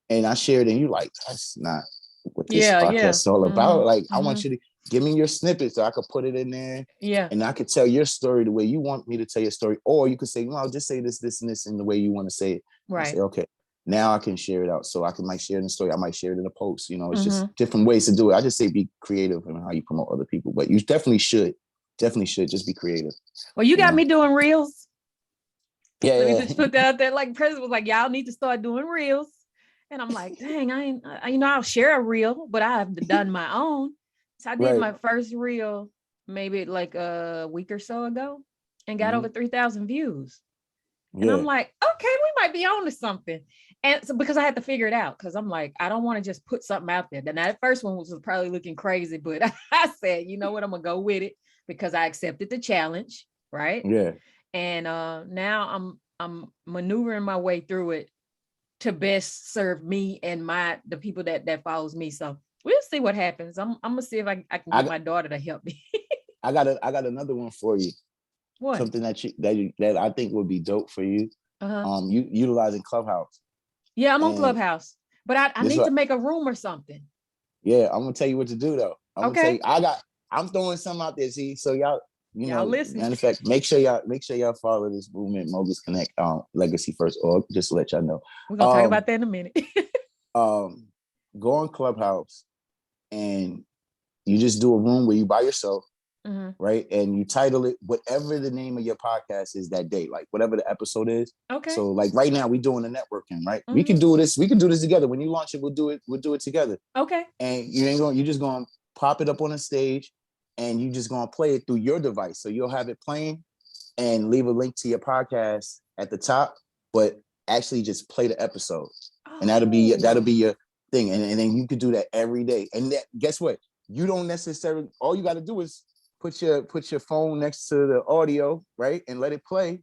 And I share it, and you like, that's not what this podcast is all about. Like, I want you to give me your snippet so I could put it in there. Yeah. And I could tell your story the way you want me to tell your story. Or you could say, well, just say this, this, and this in the way you want to say it. Right. I say, okay, now I can share it out. So I might share it in the story. I might share it in a post. It's just different ways to do it. I just say be creative in how you promote other people, but you definitely should. definitely should just be creative. Well, you got me doing reels. Yeah, Let me yeah. just put that out there. Like President was like, y'all need to start doing reels. And I'm like, dang, I'll share a reel, but I have done my own. So I did Right. my first reel maybe like a week or so ago and got over 3,000 views. And I'm like, okay, we might be on to something. And so because I had to figure it out, because I'm like, I don't want to just put something out there. Then that first one was probably looking crazy, but I said, you know what, I'm gonna go with it because I accepted the challenge, right? Yeah. And now I'm maneuvering my way through it to best serve me and the people that follows me. So we'll see what happens. I'm gonna see if I can get my daughter to help me. I got another one for you. What? Something that I think would be dope for you. You utilizing Clubhouse. Yeah, I'm on Clubhouse, but I need to make a room or something. Yeah, I'm gonna tell you what to do though. I'm gonna tell you, I'm throwing some out there. See, so y'all listen. Matter of fact, make sure y'all follow this movement, Moguls Connect, legacyfirstorg, just to let y'all know. We're gonna talk about that in a minute. Go on Clubhouse and you just do a room where you by yourself, right? And you title it whatever the name of your podcast is that day, like whatever the episode is. Okay. So like right now we're doing the networking, right? We can do this together. When you launch it, we'll do it together. Okay. And you're just gonna pop it up on a stage and you just gonna play it through your device. So you'll have it playing and leave a link to your podcast at the top, but actually just play the episode. And that'll be your thing. And then you could do that every day. And guess what? You don't necessarily, all you got to do is put your phone next to the audio, right? And let it play.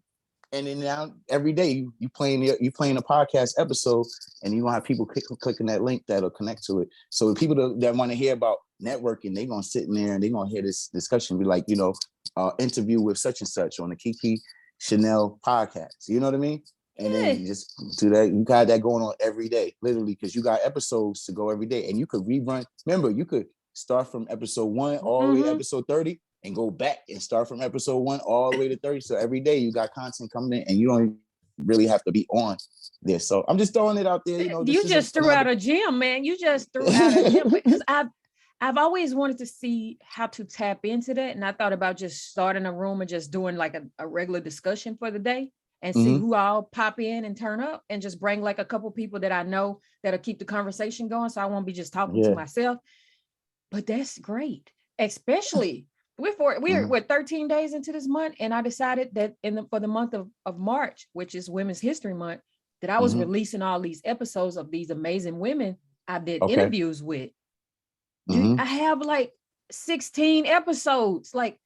And then now every day you playing a podcast episode, and you gonna have people clicking that link that'll connect to it. So the people that want to hear about networking, they gonna sit in there and they gonna hear this discussion, be like, interview with such and such on the KeKe Chanel podcast. You know what I mean? And then you just do that. You got that going on every day, literally, because you got episodes to go every day, and you could rerun. Remember, you could start from episode 1 all the way to episode 30 and go back and start from episode 1 all the way to 30. So every day you got content coming in and you don't really have to be on this. So I'm just throwing it out there. You just threw out a gem, man. You just threw out a gem because I've always wanted to see how to tap into that. And I thought about just starting a room and just doing like a regular discussion for the day and see who all pop in and turn up and just bring like a couple people that I know that'll keep the conversation going. So I won't be just talking to myself. But that's great, especially we're 13 days into this month, and I decided that for the month of March, which is Women's History Month, that I was releasing all these episodes of these amazing women I did interviews with. I have like 16 episodes. Like,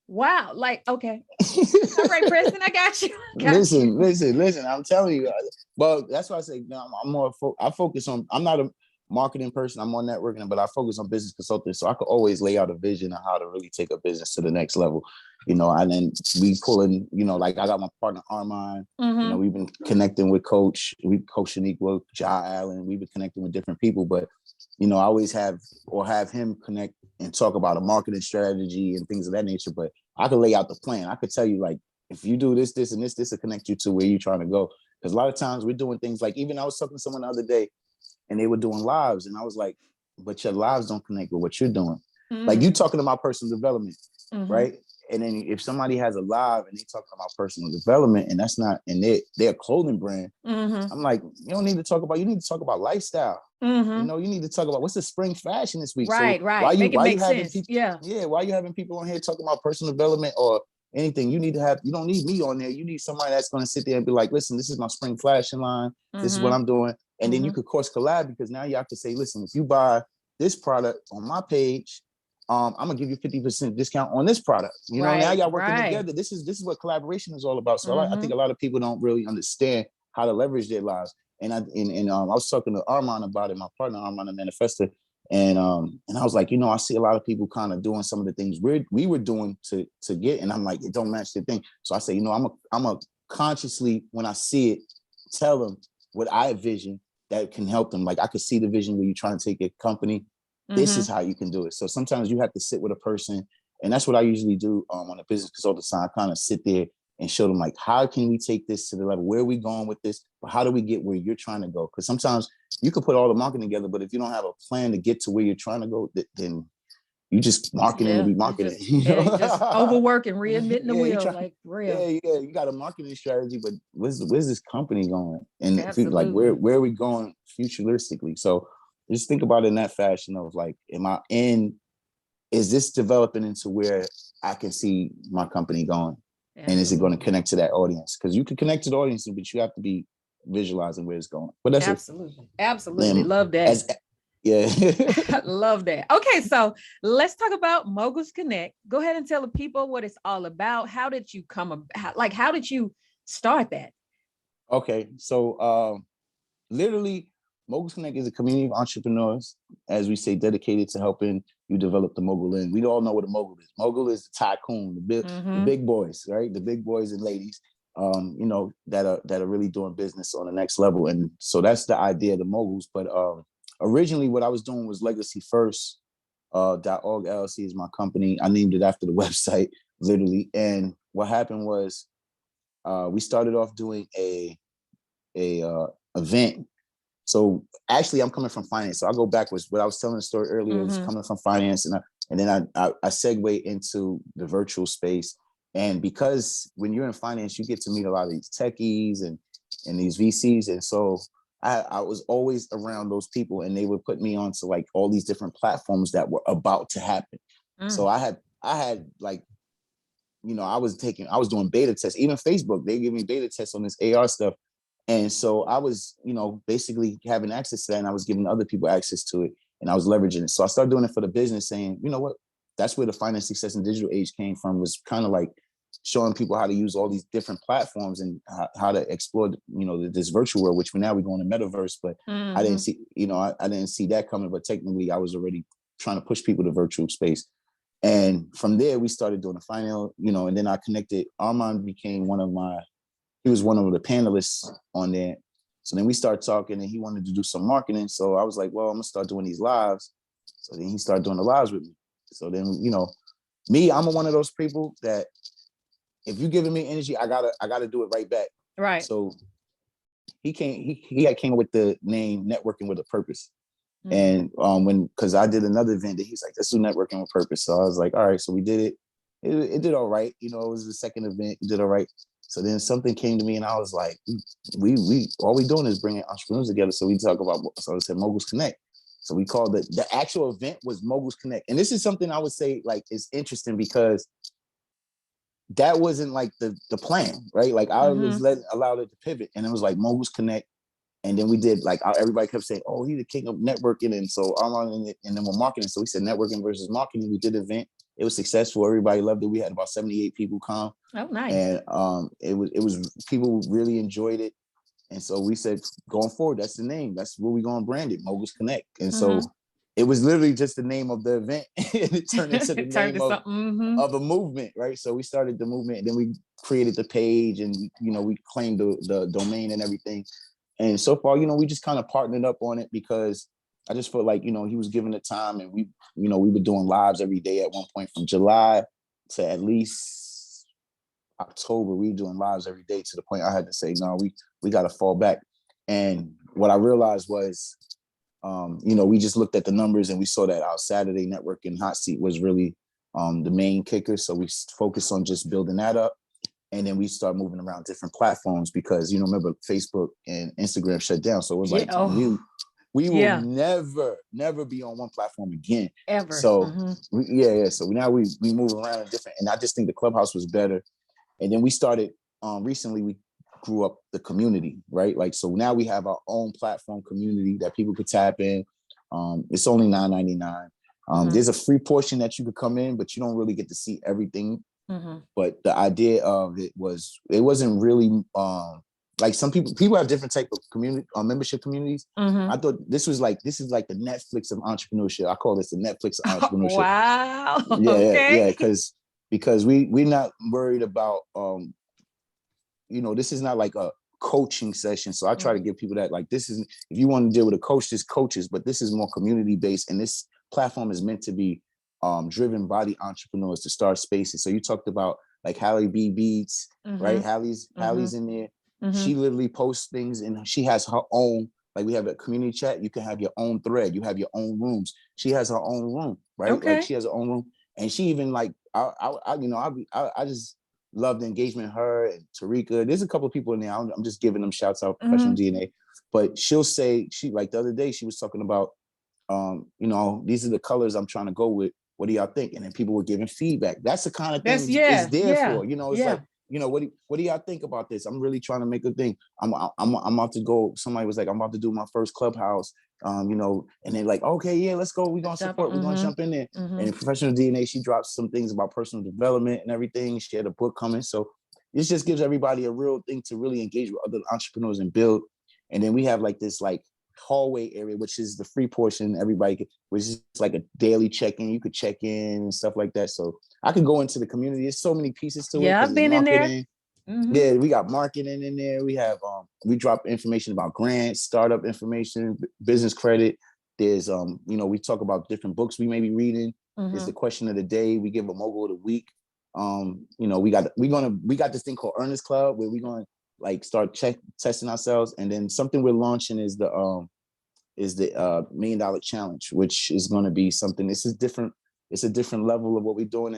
wow. Like, okay. All right, Preston, I got you. Listen. I'm telling you. Well, that's why I say I'm more. I focus on. I'm not a marketing person. I'm on networking, but I focus on business consulting. So I could always lay out a vision on how to really take a business to the next level, and then we pulling, like I got my partner Armand, we've been connecting with Coach Shaniqua, Ja Allen, we've been connecting with different people, but, I always have him connect and talk about a marketing strategy and things of that nature. But I could lay out the plan. I could tell you, like, if you do this, and this will connect you to where you're trying to go. Because a lot of times we're doing things like, even I was talking to someone the other day, and they were doing lives, and I was like, but your lives don't connect with what you're doing. Like, you talking about personal development, right? And then if somebody has a live and they talking about personal development, and that's not in their clothing brand, I'm like, you don't need to talk about, you need to talk about lifestyle. You need to talk about what's the spring fashion this week. Right, so right. Why you having sense. people, why you having people on here talking about personal development or anything? You don't need me on there. You need somebody that's going to sit there and be like, listen, this is my spring fashion line. This is what I'm doing. And then you could course collab, because now you have to say, listen, if you buy this product on my page, I'm gonna give you 50% discount on this product. Now y'all working together. This is what collaboration is all about. So I think a lot of people don't really understand how to leverage their lives. And I was talking to Armand about it, my partner Armand, the manifestor, and I was like, I see a lot of people kind of doing some of the things we were doing to get, and I'm like, it don't match the thing. So I say, I'm a consciously, when I see it, tell them what I envision that can help them. Like, I could see the vision where you're trying to take a company. This is how you can do it. So sometimes you have to sit with a person, and that's what I usually do on the business consultant side. I kind of sit there and show them, like, how can we take this to the level? Where are we going with this? But how do we get where you're trying to go? Because sometimes you could put all the marketing together, but if you don't have a plan to get to where you're trying to go, then you just marketing to be marketing. You just overwork and reinventing the wheel, like real. Yeah, you got a marketing strategy, but where's this company going? And Absolutely. like where are we going futuristically? So just think about it in that fashion of like, is this developing into where I can see my company going? Absolutely. And is it going to connect to that audience? Because you can connect to the audience, but you have to be visualizing where it's going. But that's absolutely love that. Yeah. Love that. Okay, so let's talk about Moguls Connect. Go ahead and tell the people what it's all about. How did you how did you start that? Okay, so literally, Moguls Connect is a community of entrepreneurs, as we say, dedicated to helping you develop the mogul. And we all know what a mogul is. Mogul is the tycoon, the big boys, right? The big boys and ladies, that are really doing business on the next level. And so that's the idea of the moguls. But originally, what I was doing was legacyfirstorg LLC is my company. I named it after the website, literally. And what happened was we started off doing a event. So actually, I'm coming from finance. So I'll go backwards. What I was telling the story earlier was coming from finance, and then I segue into the virtual space. And because when you're in finance, you get to meet a lot of these techies and these VCs, and so I was always around those people, and they would put me onto like all these different platforms that were about to happen. So I had like, I was doing beta tests. Even Facebook, they give me beta tests on this AR stuff. And so I was, basically having access to that, and I was giving other people access to it, and I was leveraging it. So I started doing it for the business, saying, you know what, that's where the finance success and digital age came from, was kind of like showing people how to use all these different platforms and how to explore, this virtual world, which now we're going to metaverse. But I didn't see, I didn't see that coming. But technically, I was already trying to push people to virtual space. And from there, we started doing the final, and then I connected. Armand became he was one of the panelists on there. So then we started talking, and he wanted to do some marketing. So I was like, well, I'm gonna start doing these lives. So then he started doing the lives with me. So then, I'm one of those people that if you're giving me energy, I gotta do it right back. Right. So he came up with the name Networking with a Purpose. And because I did another event, that he's like, let's do Networking with Purpose. So I was like, all right. So we did it. It did all right. It was the second event. It did all right. So then something came to me, and I was like, we all we doing is bringing entrepreneurs together. So we talk about, so I said Moguls Connect. So we called it, the actual event was Moguls Connect. And this is something I would say like is interesting, because that wasn't like the plan, right? Like I was allowed it to pivot, and it was like Moguls Connect. And then we did like, everybody kept saying, oh, he's the king of networking. And so I'm on it, and then we're marketing. So we said networking versus marketing. We did the event. It was successful. Everybody loved it. We had about 78 people come. Oh, nice. And it was people really enjoyed it. And so we said, going forward, that's the name. That's what we're going to brand it, Moguls Connect. And so it was literally just the name of the event. And it turned into the name of a movement, right? So we started the movement, and then we created the page, and we claimed the domain and everything. And so far, we just kind of partnered up on it, because I just felt like, he was giving the time, and we were doing lives every day at one point from July to at least October. We were doing lives every day, to the point I had to say, no, we got to fall back. And what I realized was, we just looked at the numbers, and we saw that our Saturday networking hot seat was really the main kicker. So we focused on just building that up. And then we start moving around different platforms, because, remember, Facebook and Instagram shut down. So it was like, we will never be on one platform again. Ever. So so now we move around different. And I just think the Clubhouse was better. And then we started, recently we grew up the community, right? Like, so now we have our own platform community that people could tap in. It's only $9.99. There's a free portion that you could come in, but you don't really get to see everything. But the idea of it wasn't really like some people have different type of community membership communities. I thought this is like the Netflix of entrepreneurship. I call this the Netflix of entrepreneurship. Wow. Yeah, because we're not worried about this is not like a coaching session. So I try to give people that, like, this is, if you want to deal with a coach, there's coaches, but this is more community based, and this platform is meant to be driven by the entrepreneurs to start spaces. So you talked about like Hallie B Beats, right? Hallie's in there. She literally posts things, and she has her own like we have a community chat. You can have your own thread. You have your own rooms. She has her own room, right? Okay. Like she has her own room, and she even like I just love the engagement. Her and Tarika. There's a couple of people in there. I'm just giving them shouts out. Professional DNA, but she'll say she like the other day she was talking about these are the colors I'm trying to go with. What do y'all think? And then people were giving feedback. That's the kind of thing it's there for. It's like, what do y'all think about this? I'm really trying to make a thing. I'm about to go. Somebody was like, I'm about to do my first clubhouse. And they're like, okay, yeah, let's go. We're gonna support. We're gonna jump in there. And in Professional DNA, she drops some things about personal development and everything. She had a book coming, so this just gives everybody a real thing to really engage with other entrepreneurs and build. And then we have like this like hallway area, which is the free portion. Which is like a daily check-in. You could check in and stuff like that. So I could go into the community. There's so many pieces to it. Yeah, I've been in there. Yeah, we got marketing in there. We have we drop information about grants, startup information, business credit. There's we talk about different books we may be reading. There's the question of the day. We give a mogul of the week. We got this thing called Earnest Club where we're gonna like start testing ourselves. And then something we're launching is the $1 million challenge, which is going to be something. This is different. It's a different level of what we're doing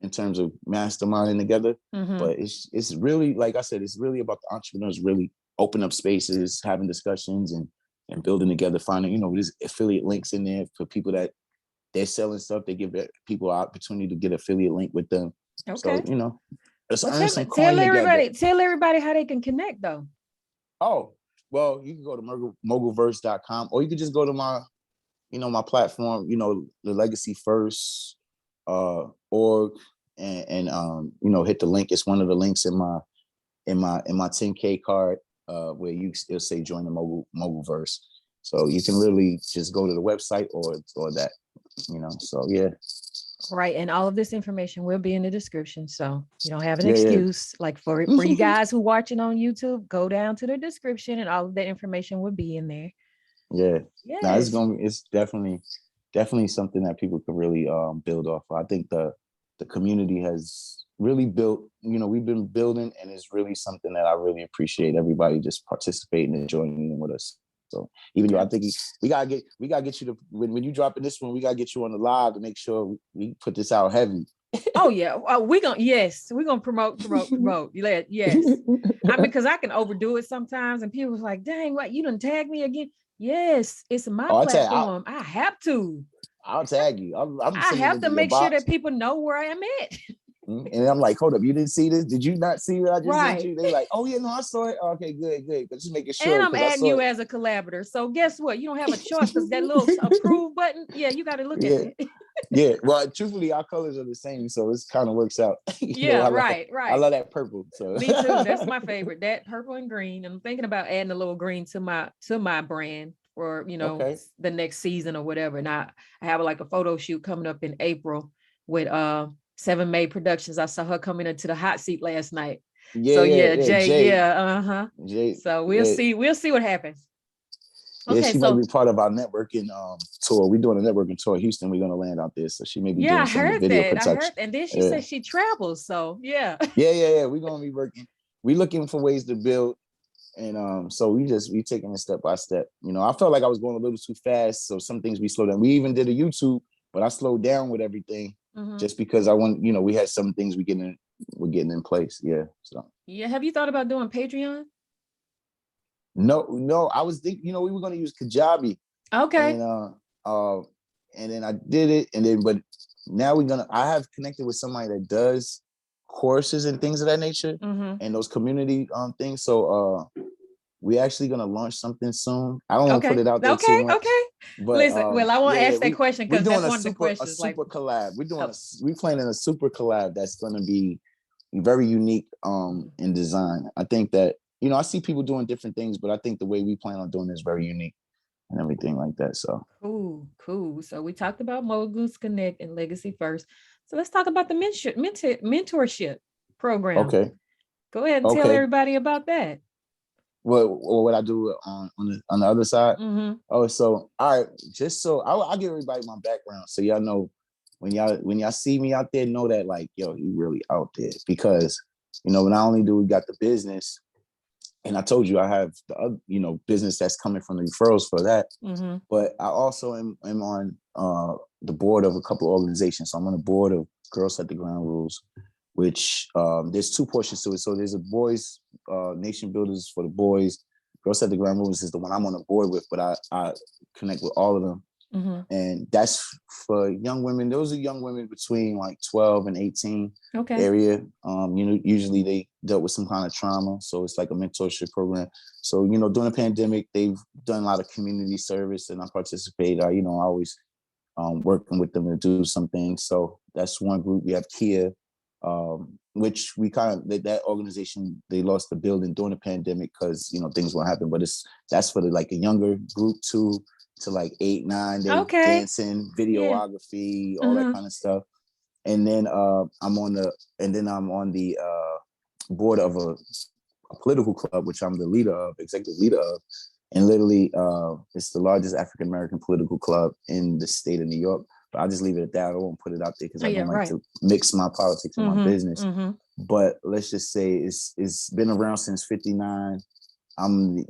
in terms of masterminding together. But it's really, like I said, it's really about the entrepreneurs really open up spaces, having discussions and building together, finding, there's affiliate links in there for people that they're selling stuff. They give people an opportunity to get affiliate link with them. Okay. So, let's earn tell, some coin everybody, together. Tell everybody how they can connect though. Oh, well, you can go to mogulverse.com, or you can just go to my, my platform, the Legacy First org, and hit the link. It's one of the links in my 10K card where it'll say join the Mogulverse. So you can literally just go to the website or that, So yeah. Right, and all of this information will be in the description, so you don't have an excuse. Like for you guys who watching on YouTube, go down to the description, and all of that information will be in there. Yeah, it's definitely something that people could really build off. I think the community has really built. We've been building, and it's really something that I really appreciate. Everybody just participating and joining in with us. So even though I think we gotta get you to when you drop in this one, we gotta get you on the live to make sure we put this out heavy. Oh yeah, we're gonna promote. Yes, I mean, because I can overdo it sometimes, and people's like, "Dang, what, you done tag me again?" Yes, it's my platform. I have to. I'll tag you. I have to make sure that people know where I am at. And I'm like, hold up, you didn't see this? Did you not see what I just sent you? They're like, oh yeah, no, I saw it. Okay, good. But just making sure. And I'm adding you as a collaborator. So guess what? You don't have a choice because that little approve button, you got to look at it. Yeah. Well, truthfully, our colors are the same, so it kind of works out. Right. I love that purple. So me too. That's my favorite. That purple and green. I'm thinking about adding a little green to my brand for the next season or whatever. And I have like a photo shoot coming up in April with 7 May Productions. I saw her coming into the hot seat last night. Jay. So we'll see what happens. Okay, she might be part of our networking tour. We're doing a networking tour in Houston. We're gonna land out there, so she may be doing some video production. I heard, and then she said she travels. So yeah. We're gonna be working. We're looking for ways to build, and so we taking it step by step. I felt like I was going a little too fast, so some things we slowed down. We even did a YouTube, but I slowed down with everything. Just because I want, we had some things we're getting in place. Yeah. So. Yeah. Have you thought about doing Patreon? No. I was thinking, we were going to use Kajabi. Okay. And then I did it, but now I have connected with somebody that does courses and things of that nature, and those community things. So we're actually going to launch something soon. I don't want to put it out there too much. Okay. But, listen, I won't ask that question because that's one of the questions. A super collab. We're planning a super collab that's going to be very unique in design. I think that, I see people doing different things, but I think the way we plan on doing it is very unique and everything like that. So cool. So we talked about Moguls Connect and Legacy First. So let's talk about the mentorship program. Okay. Go ahead and tell everybody about that. What I do on the other side. Oh, so all right. Just so I'll give everybody my background, so y'all know when y'all see me out there, know that like, yo, he really out there, because not only do we got the business, and I told you I have the other, business that's coming from the referrals for that. Mm-hmm. But I also am on the board of a couple of organizations. So I'm on the board of Girls Set the Ground Rules, which there's two portions to it. So there's a boys nation builders for the boys. Girls Set the Ground Rules is the one I'm on the board with, but I connect with all of them. Mm-hmm. And that's for young women. Those are young women between like 12 and 18 Okay. area. Usually they dealt with some kind of trauma. So it's like a mentorship program. So, during the pandemic, they've done a lot of community service and I participate. I always working with them to do some things. So that's one group. We have Kia, which we kind of, that organization, they lost the building during the pandemic because, things won't happen. But that's for like a younger group to like 8, 9, they dancing, videography, all that kind of stuff. And then I'm on the board of a political club, which I'm the executive leader of. And literally, it's the largest African American political club in the state of New York. But I'll just leave it at that. I won't put it out there because I don't like to mix my politics and my business. Mm-hmm. But let's just say it's been around since '59. I'm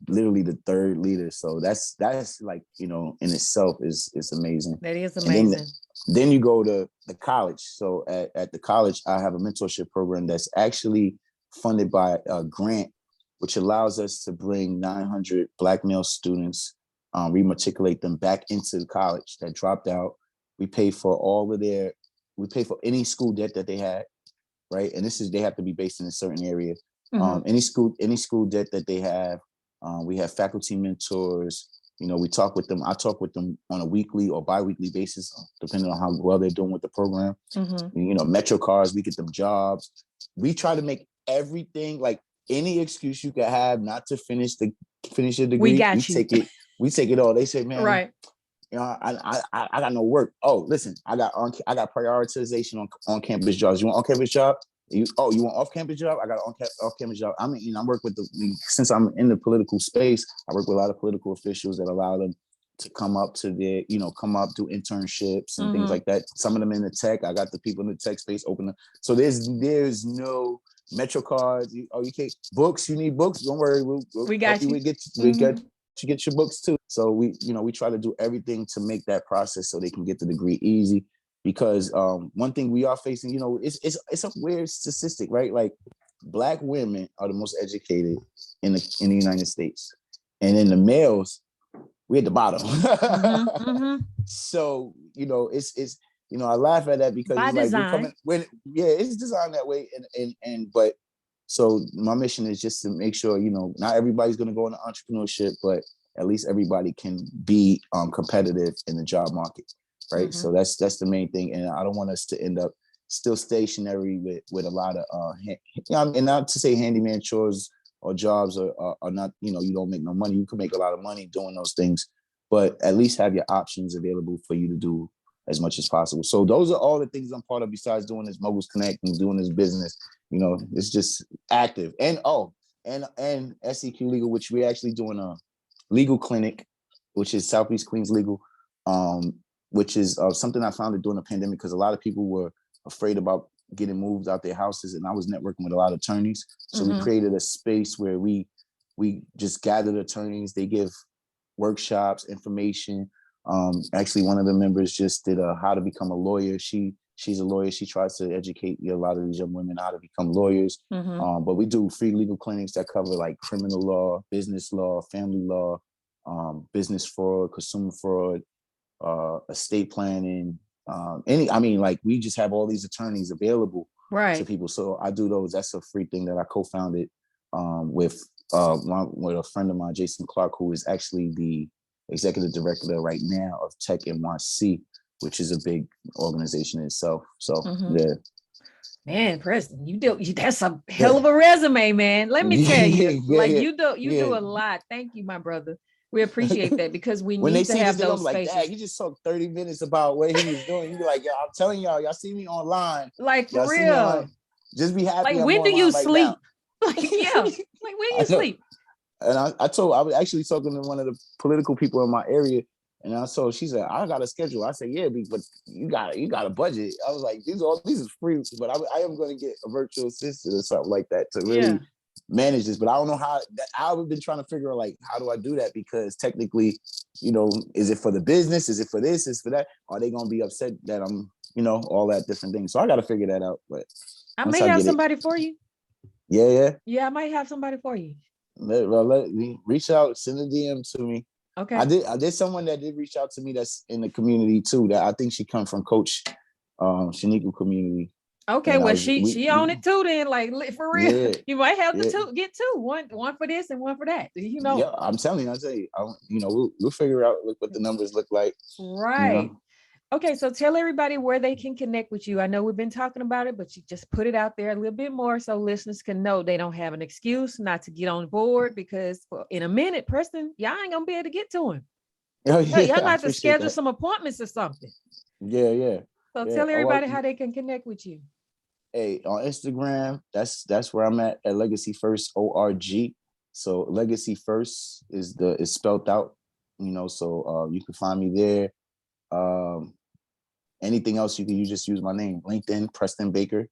literally the third leader. So that's like, in itself is amazing. That is amazing. Then you go to the college. So at the college, I have a mentorship program that's actually funded by a grant, which allows us to bring 900 Black male students, rematriculate them back into the college that dropped out. We pay for any school debt that they had, right? And they have to be based in a certain area. Mm-hmm. Any school debt that they have, we have faculty mentors. We talk with them. I talk with them on a weekly or bi-weekly basis, depending on how well they're doing with the program. Mm-hmm. Metro cards, we get them jobs. We try to make everything, like any excuse you could have not to finish your degree. We take it all. They say, man, right. I got no work. Oh, listen, I got prioritization on campus jobs. You want on campus job? You want off campus job? I got an off campus job. I mean, I work with since I'm in the political space, I work with a lot of political officials that allow them to come up to do internships and things like that. Some of them in the tech. I got the people in the tech space open up. So there's no Metro cards. You can't books. You need books. Don't worry. We got you. We get you get your books too. So we try to do everything to make that process so they can get the degree easy. Because one thing we are facing, it's a weird statistic, right? Like Black women are the most educated in the United States, and then the males, we're at the bottom. Mm-hmm, mm-hmm. So it's I laugh at that because by it's design. It's designed that way, but so my mission is just to make sure not everybody's going to go into entrepreneurship, but at least everybody can be competitive in the job market. Right. Mm-hmm. So that's the main thing. And I don't want us to end up still stationary with a lot of, and not to say handyman chores or jobs are not, you don't make no money. You can make a lot of money doing those things, but at least have your options available for you to do as much as possible. So those are all the things I'm part of besides doing this Moguls Connect and doing this business. It's just active. And SEQ Legal, which we're actually doing a legal clinic, which is Southeast Queens Legal. Which is something I found during the pandemic because a lot of people were afraid about getting moved out their houses, and I was networking with a lot of attorneys. So we created a space where we just gathered attorneys. They give workshops, information. Actually, one of the members just did how to become a lawyer. She's a lawyer. She tries to educate a lot of these young women how to become lawyers. Mm-hmm. But we do free legal clinics that cover like criminal law, business law, family law, business fraud, consumer fraud, estate planning, we just have all these attorneys available to people. So I do those. That's a free thing that I co-founded with a friend of mine, Jason Clark, who is actually the executive director right now of Tech NYC, which is a big organization in itself. So yeah. Man, Preston, that's a hell of a resume, man. Let me tell you, you do a lot. Thank you, my brother. We appreciate that because we need to have those spaces. Like, he just talked 30 minutes about what he was doing. You be like, I'm telling y'all see me online. Like, for real. Just be happy. Like, when do you sleep? Like, yeah. Like, when do you sleep? And I was actually talking to one of the political people in my area, and she said, I got a schedule. I said, yeah, but you got a budget. I was like, these is free, but I am going to get a virtual assistant or something like that to really manage this, but I don't know how. I've been trying to figure out like how do I do that, because technically, is it for the business? Is it for this? Is it for that? Are they gonna be upset that I'm, all that different things? So I got to figure that out. But I once may I have get it, somebody for you. yeah. Yeah, I might have somebody for you. Let me reach out, send a DM to me. Okay. I did someone that did reach out to me that's in the community too. That I think she come from Coach Shaniqua community. Okay, And well, she on it too. Then, like for real, yeah, you might have yeah, to get two, one for this and one for that. yeah. I'm telling you, we'll figure out what the numbers look like. Right. Okay, so tell everybody where they can connect with you. I know we've been talking about it, but you just put it out there a little bit more so listeners can know they don't have an excuse not to get on board, because in a minute, Preston, y'all ain't gonna be able to get to him. Oh Y'all yeah, gonna I have to appreciate schedule that. some appointments or something. Yeah. So Yeah. tell everybody how they can connect with you. Hey, on Instagram, that's where I'm at legacyfirstorg. So legacy first is spelled out, so you can find me there. Anything else you just use my name. LinkedIn, Preston Baker.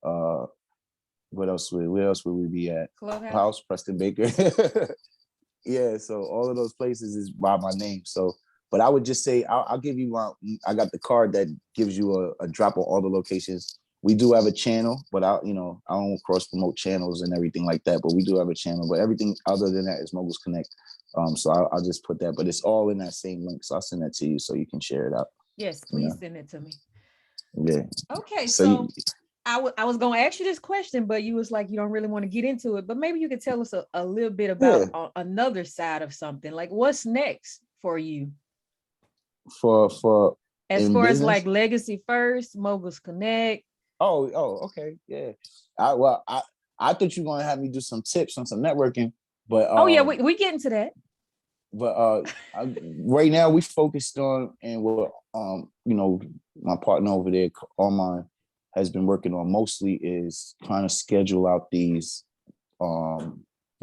What else would we be at? Clubhouse, Preston Baker. Yeah, so all of those places is by my name. So, but I would just say I'll give you I got the card that gives you a drop on all the locations. We do have a channel, but I don't cross promote channels and everything like that. But we do have a channel. But everything other than that is Moguls Connect. So I'll just put that. But it's all in that same link. So I'll send that to you so you can share it out. yes, please send it to me. Yeah. Okay, so I was going to ask you this question, but you was like, you don't really want to get into it, but maybe you could tell us a little bit about another side of something. Like what's next for you? For as far business? As like Legacy First, Moguls Connect. Oh, okay. Yeah. I thought you were going to have me do some tips on some networking, but we get into that. But right now we focused on, and what my partner over there, Armand, has been working on mostly is trying to schedule out these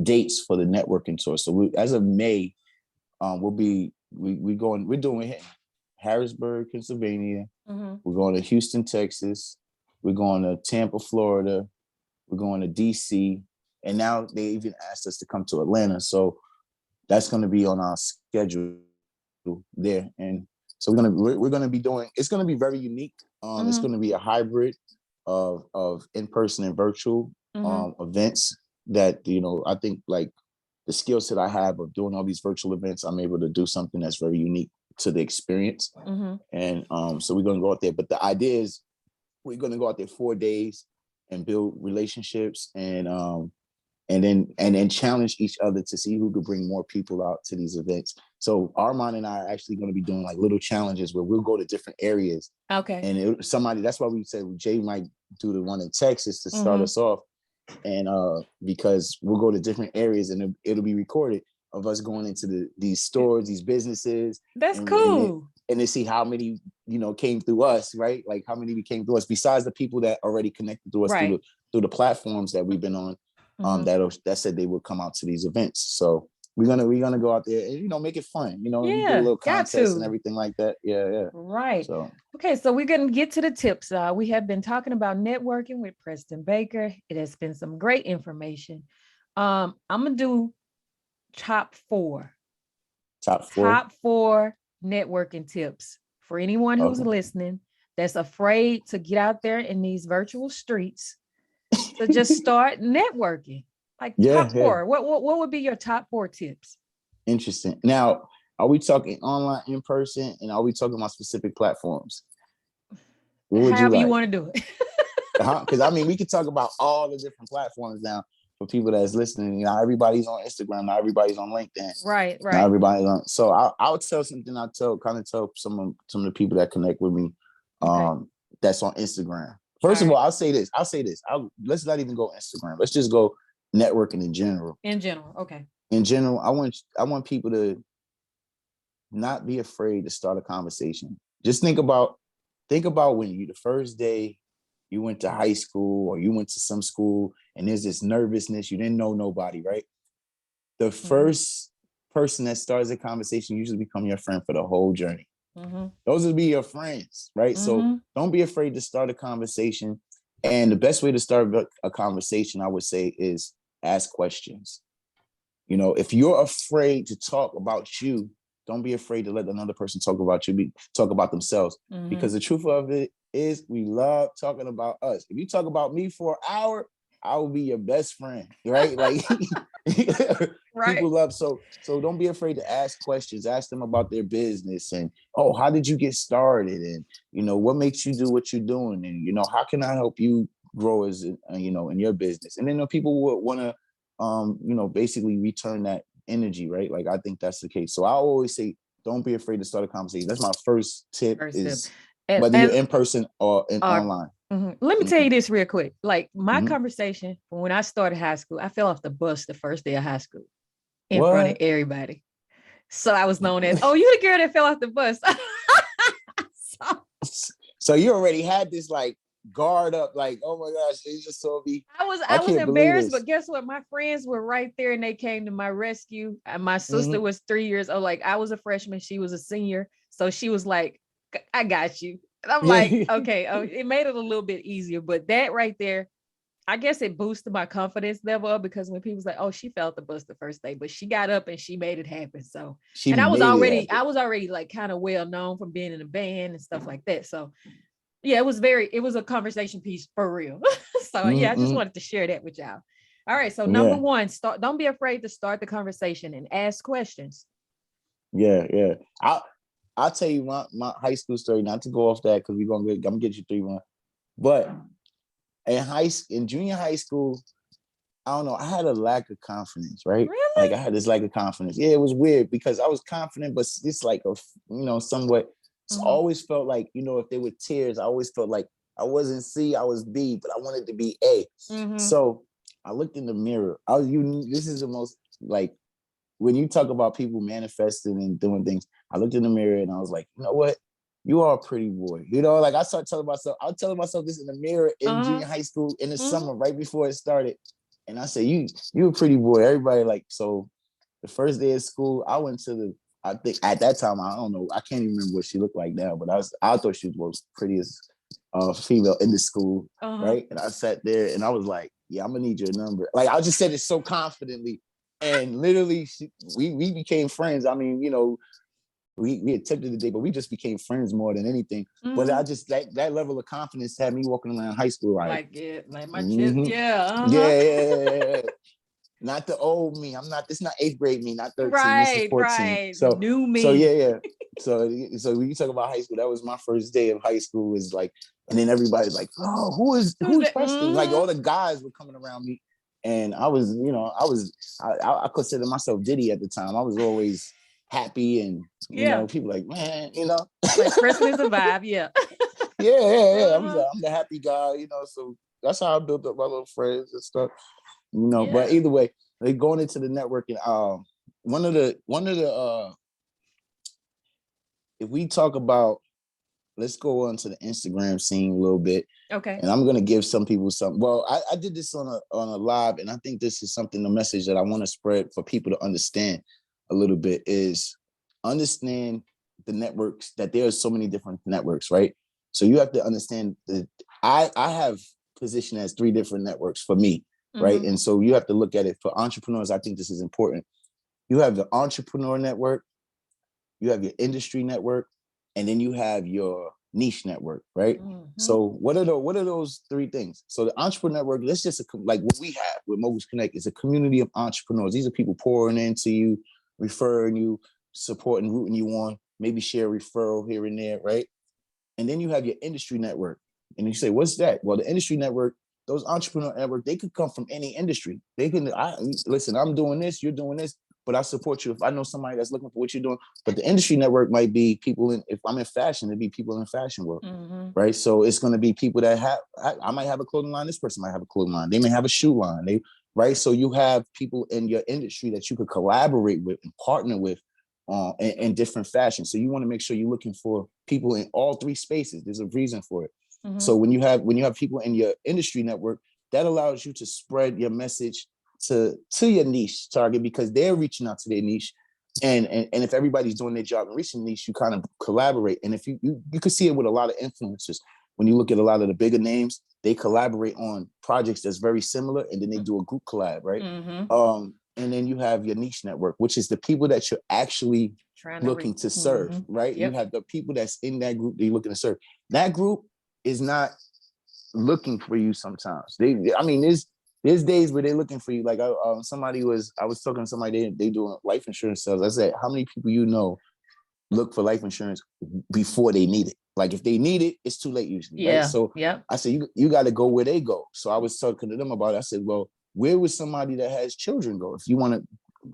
dates for the networking tour. So as of May, we're doing Harrisburg, Pennsylvania. Mm-hmm. We're going to Houston, Texas. We're going to Tampa, Florida. We're going to DC, and now they even asked us to come to Atlanta. So that's going to be on our schedule there. And so we're going to be doing, it's going to be very unique. It's going to be a hybrid of in-person and virtual events that, I think like the skill set I have of doing all these virtual events, I'm able to do something that's very unique to the experience. And so we're going to go out there. But the idea is we're going to go out there 4 days and build relationships and then challenge each other to see who could bring more people out to these events. So Armand and I are actually going to be doing like little challenges where we'll go to different areas. Okay. And that's why we said Jay might do the one in Texas to start us off. And because we'll go to different areas and it'll be recorded of us going into these stores, these businesses. That's cool. And to see how many, came through us, right? Like how many came through us besides the people that already connected to us through the platforms that we've been on. That said they would come out to these events. So we're gonna go out there and make it fun. We do a little contest and everything like that. Yeah. Right. So okay, so we're gonna get to the tips. We have been talking about networking with Preston Baker. It has been some great information. I'm gonna do top four networking tips for anyone who's listening that's afraid to get out there in these virtual streets. So just start networking. Like top four. What would be your top 4 tips? Interesting. Now, are we talking online, in person, and are we talking about specific platforms? However you want to do it. Because we could talk about all the different platforms now for people that's listening. Everybody's on Instagram, not everybody's on LinkedIn. Right. Not everybody's on. So I'll tell something. I'll tell some of the people that connect with me. That's on Instagram. First of all, I'll say this. Let's not even go Instagram. Let's just go networking in general. Okay. In general, I want people to not be afraid to start a conversation. Just think about when the first day you went to high school or you went to some school and there's this nervousness. You didn't know nobody, right? The first person that starts a conversation usually become your friend for the whole journey. Those would be your friends, right? So don't be afraid to start a conversation. And the best way to start a conversation, I would say, is ask questions. You know, if you're afraid to talk about you, don't be afraid to let another person talk about you, talk about themselves. Because the truth of it is we love talking about us. If you talk about me for an hour, I will be your best friend, right? Like Right. people love, so don't be afraid to ask questions. Ask them about their business and, oh, how did you get started? And, you know, what makes you do what you're doing? And, you know, how can I help you grow as, you know, in your business? And then people would want to, you know, basically return that energy, right? Like, I think that's the case. So I always say, don't be afraid to start a conversation. That's my first tip, is whether you're in person or online. Let me tell you this real quick. Like, my conversation when I started high school, I fell off the bus the first day of high school in front of everybody. So I was known as, oh, you the girl that fell off the bus. So you already had this like guard up, like, oh my gosh, they just saw me. I was embarrassed, but guess what? My friends were right there and they came to my rescue. And my sister was 3 years old. Like, I was a freshman, she was a senior. So she was like, I got you. And I'm like, okay, it made it a little bit easier. But that right there, I guess it boosted my confidence level up, because when people's like, oh, she felt the bus the first day, but she got up and she made it happen. So, and I was already like kind of well known from being in a band and stuff like that. So yeah, it was a conversation piece for real. So yeah, I just wanted to share that with y'all. All right. So number one, don't be afraid to start the conversation and ask questions. Yeah. I'll tell you my high school story, not to go off that, because I'm gonna get you 3-1. But in junior high school, I don't know, I had a lack of confidence, right? Really? Like, I had this lack of confidence. Yeah, it was weird, because I was confident, but it's like somewhat. So I always felt like, you know, if there were tears, I always felt like I wasn't C, I was B, but I wanted to be A. So I looked in the mirror. This is the most, like, when you talk about people manifesting and doing things, I looked in the mirror and I was like, you know what? You are a pretty boy. You know, like, I was telling myself this in the mirror in junior high school in the summer, right before it started. And I said, you a pretty boy. Everybody, like, so the first day of school, I went to I think at that time, I don't know, I can't even remember what she looked like now, but I thought she was the most prettiest female in the school, right? And I sat there and I was like, yeah, I'm gonna need your number. Like, I just said it so confidently. And literally, we became friends. I mean, you know, we attempted the date, but we just became friends more than anything. But I just, that level of confidence had me walking around high school like my chest, yeah. Not the old me. This not 8th grade me, not 13. This is 14. Right. New me. So yeah. So when you talk about high school, that was my first day of high school. Was like, and then everybody's like, oh, who's Preston? Like, all the guys were coming around me, and I was, you know, I considered myself Diddy at the time. I was always happy, and you know, people like, man, you know, like, Preston is a vibe, yeah. I'm the happy guy, you know. So that's how I built up my little friends and stuff. You know, but either way, like, going into the networking, one of the if we talk about, let's go on to the Instagram scene a little bit. Okay. And I'm gonna give some people some. Well, I did this on a live, and I think this is something, the message that I want to spread for people to understand a little bit, is understand the networks, that there are so many different networks, right? So you have to understand that I have positioned as 3 different networks for me. Right. And so you have to look at it for entrepreneurs. I think this is important. You have the entrepreneur network, you have your industry network, and then you have your niche network. Right. So what are those 3 things? So the entrepreneur network, that's just like what we have with Moguls Connect, is a community of entrepreneurs. These are people pouring into you, referring you, supporting, rooting you on, maybe share a referral here and there. Right. And then you have your industry network. And you say, what's that? Well, the industry network, those entrepreneur network, they could come from any industry. They can, listen, I'm doing this, you're doing this, but I support you. If I know somebody that's looking for what you're doing, but the industry network might be people if I'm in fashion, it'd be people in the fashion world, right? So it's going to be people that I might have a clothing line. This person might have a clothing line. They may have a shoe line. Right? So you have people in your industry that you could collaborate with and partner with in different fashions. So you want to make sure you're looking for people in all 3 spaces. There's a reason for it. So when you have people in your industry network, that allows you to spread your message to your niche target, because they're reaching out to their niche. And if everybody's doing their job and reaching niche, you kind of collaborate. And if you can see it with a lot of influencers, when you look at a lot of the bigger names, they collaborate on projects that's very similar, and then they do a group collab, right? And then you have your niche network, which is the people that you're actually looking to serve, right? You have the people that's in that group that you're looking to serve. That group is not looking for you sometimes. I mean, there's days where they're looking for you. Like I was talking to somebody, they doing life insurance sales. I said, how many people you know look for life insurance before they need it? Like if they need it, it's too late usually, right? So I said, you got to go where they go. So I was talking to them about it. I said, well, where would somebody that has children go? If you want to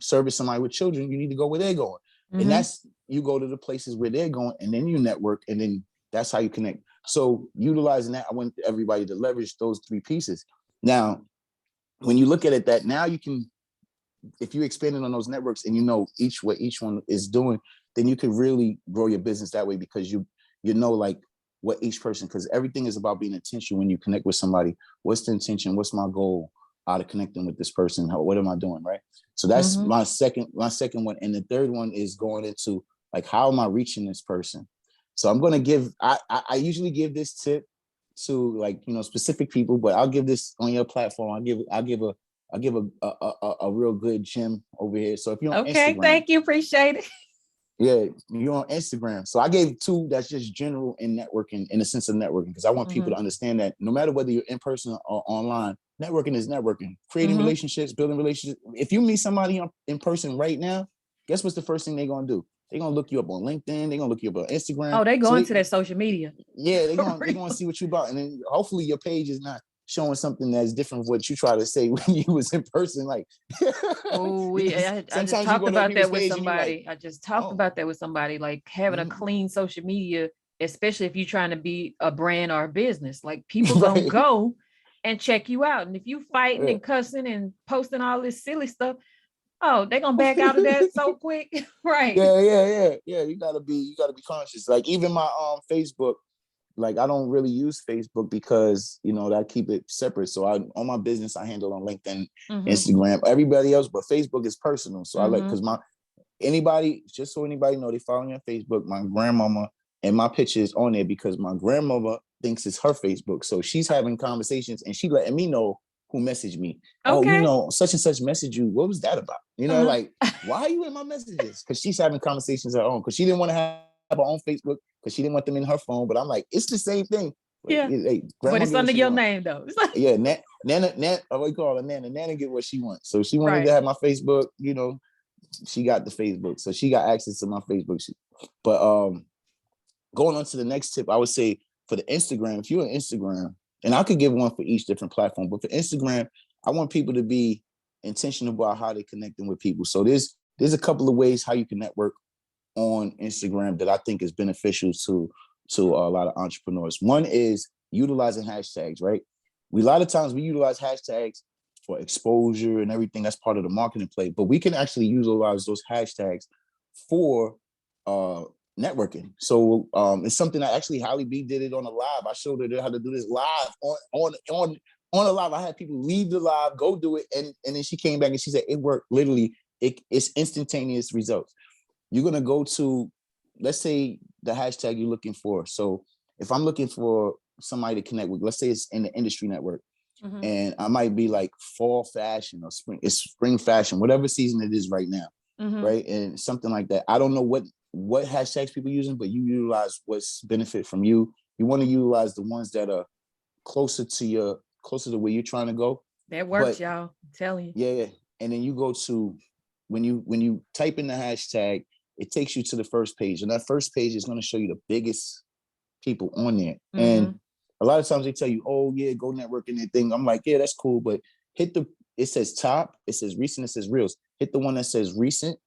service somebody with children, you need to go where they're going. And that's, you go to the places where they're going, and then you network, and then that's how you connect. So utilizing that, I want everybody to leverage those three pieces. Now, when you look at it, that now you can, if you expanding on those networks and you know what each one is doing, then you can really grow your business that way, because you know like what each person, because everything is about being intentional when you connect with somebody. What's the intention? What's my goal out of connecting with this person? What am I doing, right? So that's my second one. And the third one is going into like, how am I reaching this person? So I'm going to give, I usually give this tip to like, specific people, but I'll give this on your platform. I'll give a real good gem over here. So if you're on Instagram, thank you, appreciate it. Yeah, you're on Instagram. So I gave two that's just general in networking, in the sense of networking, because I want people to understand that no matter whether you're in person or online, networking is networking. Creating relationships, building relationships. If you meet somebody in person right now, guess what's the first thing they're going to do? They're going to look you up on LinkedIn. They're going to look you up on Instagram. Oh, they go into that social media. Yeah, they're going to see what you're about. And then hopefully your page is not showing something that's different from what you try to say when you was in person. Like, I just talked about that with somebody. I just talked about that with somebody, like having a clean social media, especially if you're trying to be a brand or a business. Like people gonna go and check you out. And if you fighting and cussing and posting all this silly stuff, they're gonna back out of that so quick. Right. Yeah. You gotta be conscious. Like even my Facebook, like I don't really use Facebook because I keep it separate. So on my business I handle on LinkedIn, Instagram, everybody else, but Facebook is personal. So I like, because just so anybody know, they follow me on Facebook. My grandmama, and my picture is on there because my grandmama thinks it's her Facebook. So she's having conversations and she letting me know who messaged me. Okay. Oh, such and such messaged you. What was that about? Like, why are you in my messages? Because she's having conversations at home, because she didn't want to have her own Facebook, because she didn't want them in her phone. But I'm like, it's the same thing. Yeah. But it's under your name though. Yeah, Nana, we call her Nana. Nana get what she wants. So she wanted to have my Facebook, she got the Facebook. So she got access to my Facebook. But going on to the next tip, I would say for the Instagram, if you're on Instagram, and I could give one for each different platform, but for Instagram, I want people to be intentional about how they're connecting with people. So there's a couple of ways how you can network on Instagram that I think is beneficial to a lot of entrepreneurs. One is utilizing hashtags, right? A lot of times we utilize hashtags for exposure and everything. That's part of the marketing play, but we can actually utilize those hashtags for networking. So it's something that actually Holly B did it on a live. I showed her how to do this live on a live. I had people leave the live, go do it, and then she came back and she said it worked. Literally, it's instantaneous results. You're gonna go to, let's say, the hashtag you're looking for. So if I'm looking for somebody to connect with, let's say it's in the industry network, and I might be like fall fashion or spring fashion, whatever season it is right now, right? And something like that. I don't know what hashtags people are using, but you utilize what's benefit from you. You want to utilize the ones that are closer to where you're trying to go. That works, y'all. I'm telling you. Yeah. And then you go to, when you type in the hashtag, it takes you to the first page, and that first page is going to show you the biggest people on there. And a lot of times they tell you, oh yeah, go networking and thing. I'm like, yeah, that's cool, but it says top, it says recent, it says reels. Hit the one that says recent.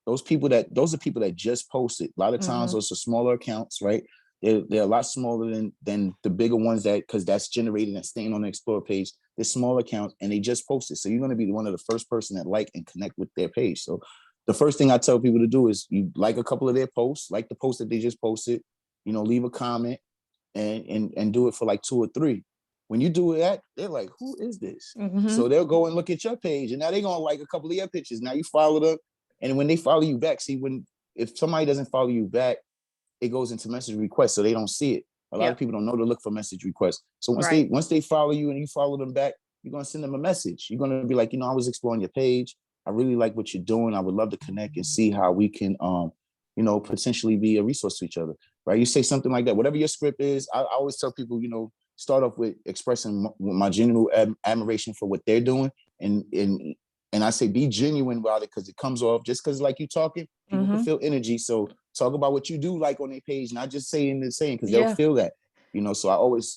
Those are people that just posted. A lot of times those are smaller accounts, right? They're a lot smaller than the bigger ones, because that's generating and staying on the Explore page. They're small accounts and they just posted. So you're going to be one of the first person that like and connect with their page. So the first thing I tell people to do is you like a couple of their posts, like the post that they just posted, leave a comment and do it for like 2 or 3. When you do that, they're like, who is this? So they'll go and look at your page, and now they're going to like a couple of your pictures. Now you follow them. And when they follow you back, if somebody doesn't follow you back, it goes into message requests, so they don't see it. A lot Yeah. of people don't know to look for message requests. So Right. once they follow you and you follow them back, you're gonna send them a message. You're gonna be like, I was exploring your page. I really like what you're doing. I would love to connect and see how we can potentially be a resource to each other. Right. You say something like that. Whatever your script is, I always tell people, start off with expressing my genuine admiration for what they're doing. And I say be genuine about it, because it comes off just because like you talking, people can feel energy. So talk about what you do like on their page, not just saying the same, because they'll feel that. So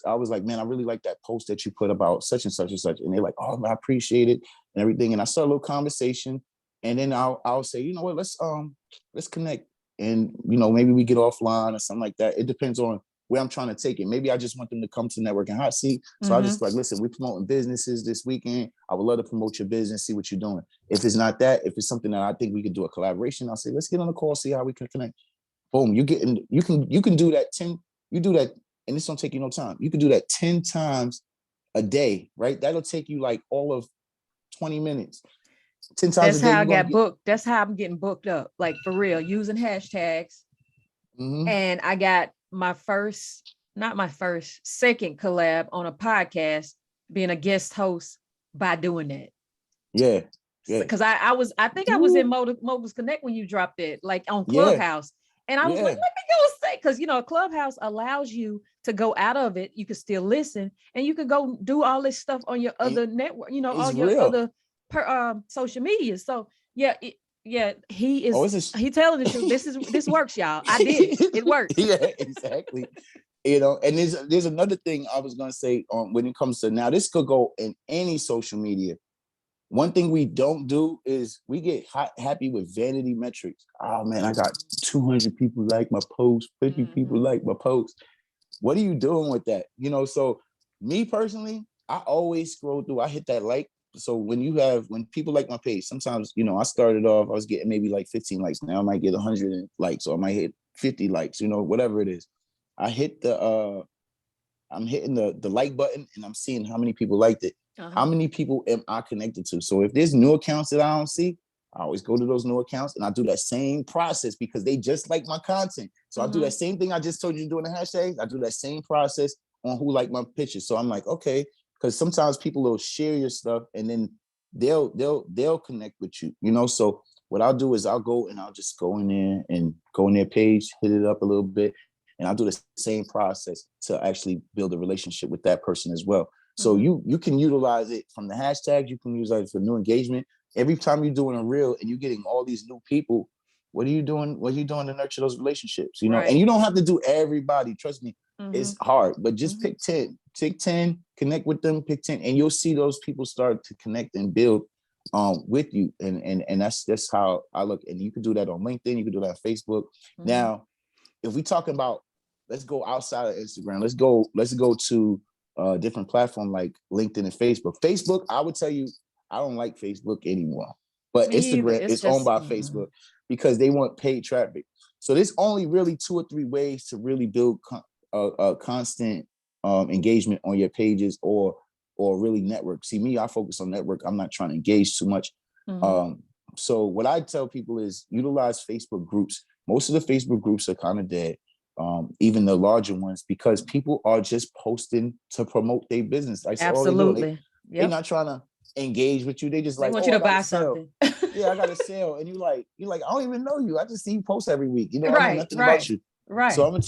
I was like, man, I really like that post that you put about such and such and such. And they're like, oh, I appreciate it and everything. And I start a little conversation. And then I'll say, you know what, let's connect. And, maybe we get offline or something like that. It depends on where I'm trying to take it. Maybe I just want them to come to Networking Hot Seat. So I just like, listen, we're promoting businesses this weekend. I would love to promote your business, see what you're doing. If it's not that, if it's something that I think we could do a collaboration, I'll say, let's get on the call, see how we can connect. Boom, you can do that 10, you do that, and this don't take you no time. You can do that 10 times a day, right? That'll take you like all of 20 minutes. 10 times That's a day. how I got booked. That's how I'm getting booked up, like for real, using hashtags. And I got second collab on a podcast, being a guest host by doing that. Yeah. Because I think I was in Moguls Connect when you dropped it, like on Clubhouse. And I was like, let me go say, because Clubhouse allows you to go out of it. You can still listen, and you can go do all this stuff on your other network, all your other social media. So yeah, he telling the truth. This works, y'all. I did it. It works. Yeah, exactly. And there's another thing I was gonna say when it comes to, now this could go in any social media. One thing we don't do is we get happy with vanity metrics. Oh man, I got 200 people like my post, 50 people like my post. What are you doing with that? So me personally, I always scroll through. I hit that like. So when people like my page, sometimes, I started off, I was getting maybe like 15 likes. Now I might get 100 likes, or I might hit 50 likes, whatever it is. I'm hitting the like button, and I'm seeing how many people liked it. How many people am I connected to? So if there's new accounts that I don't see, I always go to those new accounts, and I do that same process because they just like my content. So I do that same thing I just told you to do in the hashtags. I do that same process on who like my pictures. So I'm like, okay, because sometimes people will share your stuff, and then they'll connect with you, So what I'll do is I'll go and I'll just go in there and go in their page, hit it up a little bit, and I'll do the same process to actually build a relationship with that person as well. So you can utilize it from the hashtags. You can use it for new engagement. Every time you're doing a reel and you're getting all these new people, what are you doing? What are you doing to nurture those relationships? Right. And you don't have to do everybody. Trust me, it's hard, but just pick 10. Pick 10, connect with them, pick 10, and you'll see those people start to connect and build with you. And that's how I look. And you can do that on LinkedIn. You can do that on Facebook. Now, if we talking about, let's go outside of Instagram. Let's go to a different platform like LinkedIn and Facebook. Facebook, I would tell you, I don't like Facebook anymore. But Instagram is owned by Facebook because they want paid traffic. So there's only really 2 or 3 ways to really build a constant engagement on your pages or really network. See, me, I focus on network. I'm not trying to engage too much. So what I tell people is utilize Facebook groups. Most of the Facebook groups are kind of dead. Even the larger ones, because people are just posting to promote their business. Like, absolutely. They're not trying to engage with you. They just like, want you to buy something. Yeah, I got to sell. And you like, I don't even know you. I just see you post every week. I know nothing about you. Right. So I'm gonna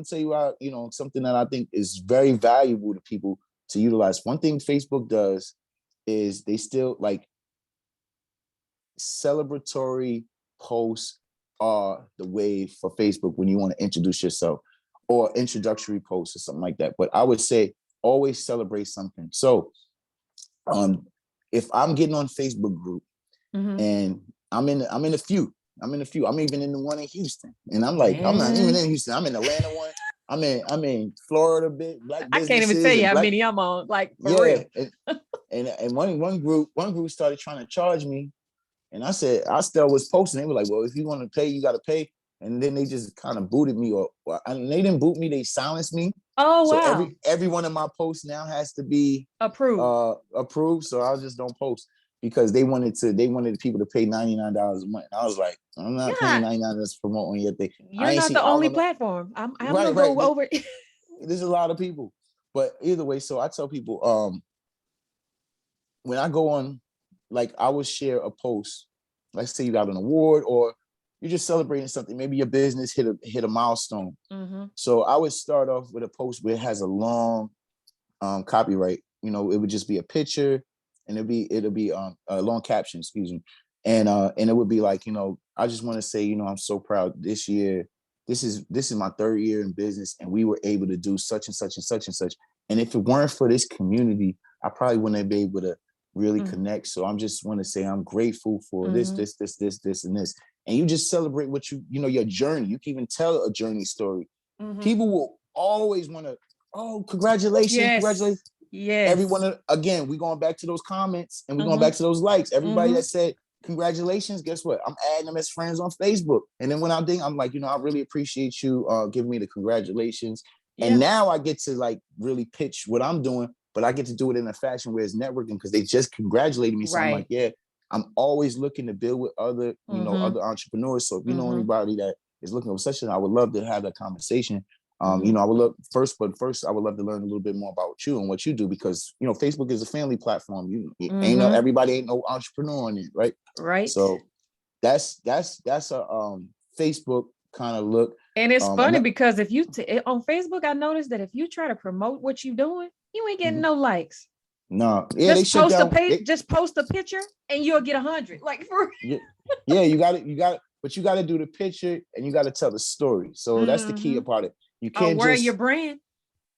tell you, something that I think is very valuable to people to utilize. One thing Facebook does is they still like celebratory posts are the way for Facebook when you want to introduce yourself, or introductory posts or something like that. But I would say always celebrate something. So if I'm getting on Facebook group and I'm in a few. I'm even in the one in Houston. And I'm like, I'm not even in Houston. I'm in Atlanta one. I'm in Florida black businesses. I can't even tell you how many I'm on, like, for real. And one group started trying to charge me. And I said, I still was posting. They were like, well, if you want to pay, you got to pay. And then they just kind of booted me, and they didn't boot me. They silenced me. Oh, wow. So every one of my posts now has to be approved. So I just don't post because they wanted people to pay $99 a month. And I was like, I'm not paying $99 to promote on your thing. You're not the only platform. I'm gonna go over. There's a lot of people. But either way, so I tell people, when I go on, like I will share a post, let's say you got an award or you're just celebrating something, maybe your business hit a milestone. So I would start off with a post where it has a long copyright. You know, it would just be a picture and it'll be a long caption, excuse me. And it would be like, you know, I just want to say, you know, I'm so proud this year. This is my 3rd year in business, and we were able to do such and such and such and such. And if it weren't for this community, I probably wouldn't have been able to really connect. So I'm just want to say I'm grateful for this, and this. And you just celebrate what you know, your journey. You can even tell a journey story. People will always want to, oh, congratulations, congratulations. Yes. Everyone, again, we going back to those comments and we're going back to those likes. Everybody that said congratulations, guess what? I'm adding them as friends on Facebook. And then when I'm doing, I'm like, you know, I really appreciate you giving me the congratulations. And now I get to like really pitch what I'm doing, but I get to do it in a fashion where it's networking because they just congratulated me. So I'm like, yeah, I'm always looking to build with other, you know, other entrepreneurs. So if you know anybody that is looking for session, I would love to have that conversation. You know, I would love first, I would love to learn a little bit more about you and what you do because, you know, Facebook is a family platform. You ain't no, everybody ain't no entrepreneur on it, right? Right. So that's a Facebook kind of look. And it's funny because if you on Facebook, I noticed that if you try to promote what you're doing, you ain't getting no likes. No, yeah, just post a page, just post a picture, and you'll get 100. Like for yeah, you got it, but you got to do the picture and you got to tell the story. So that's the key about it. You can't wear just your brand.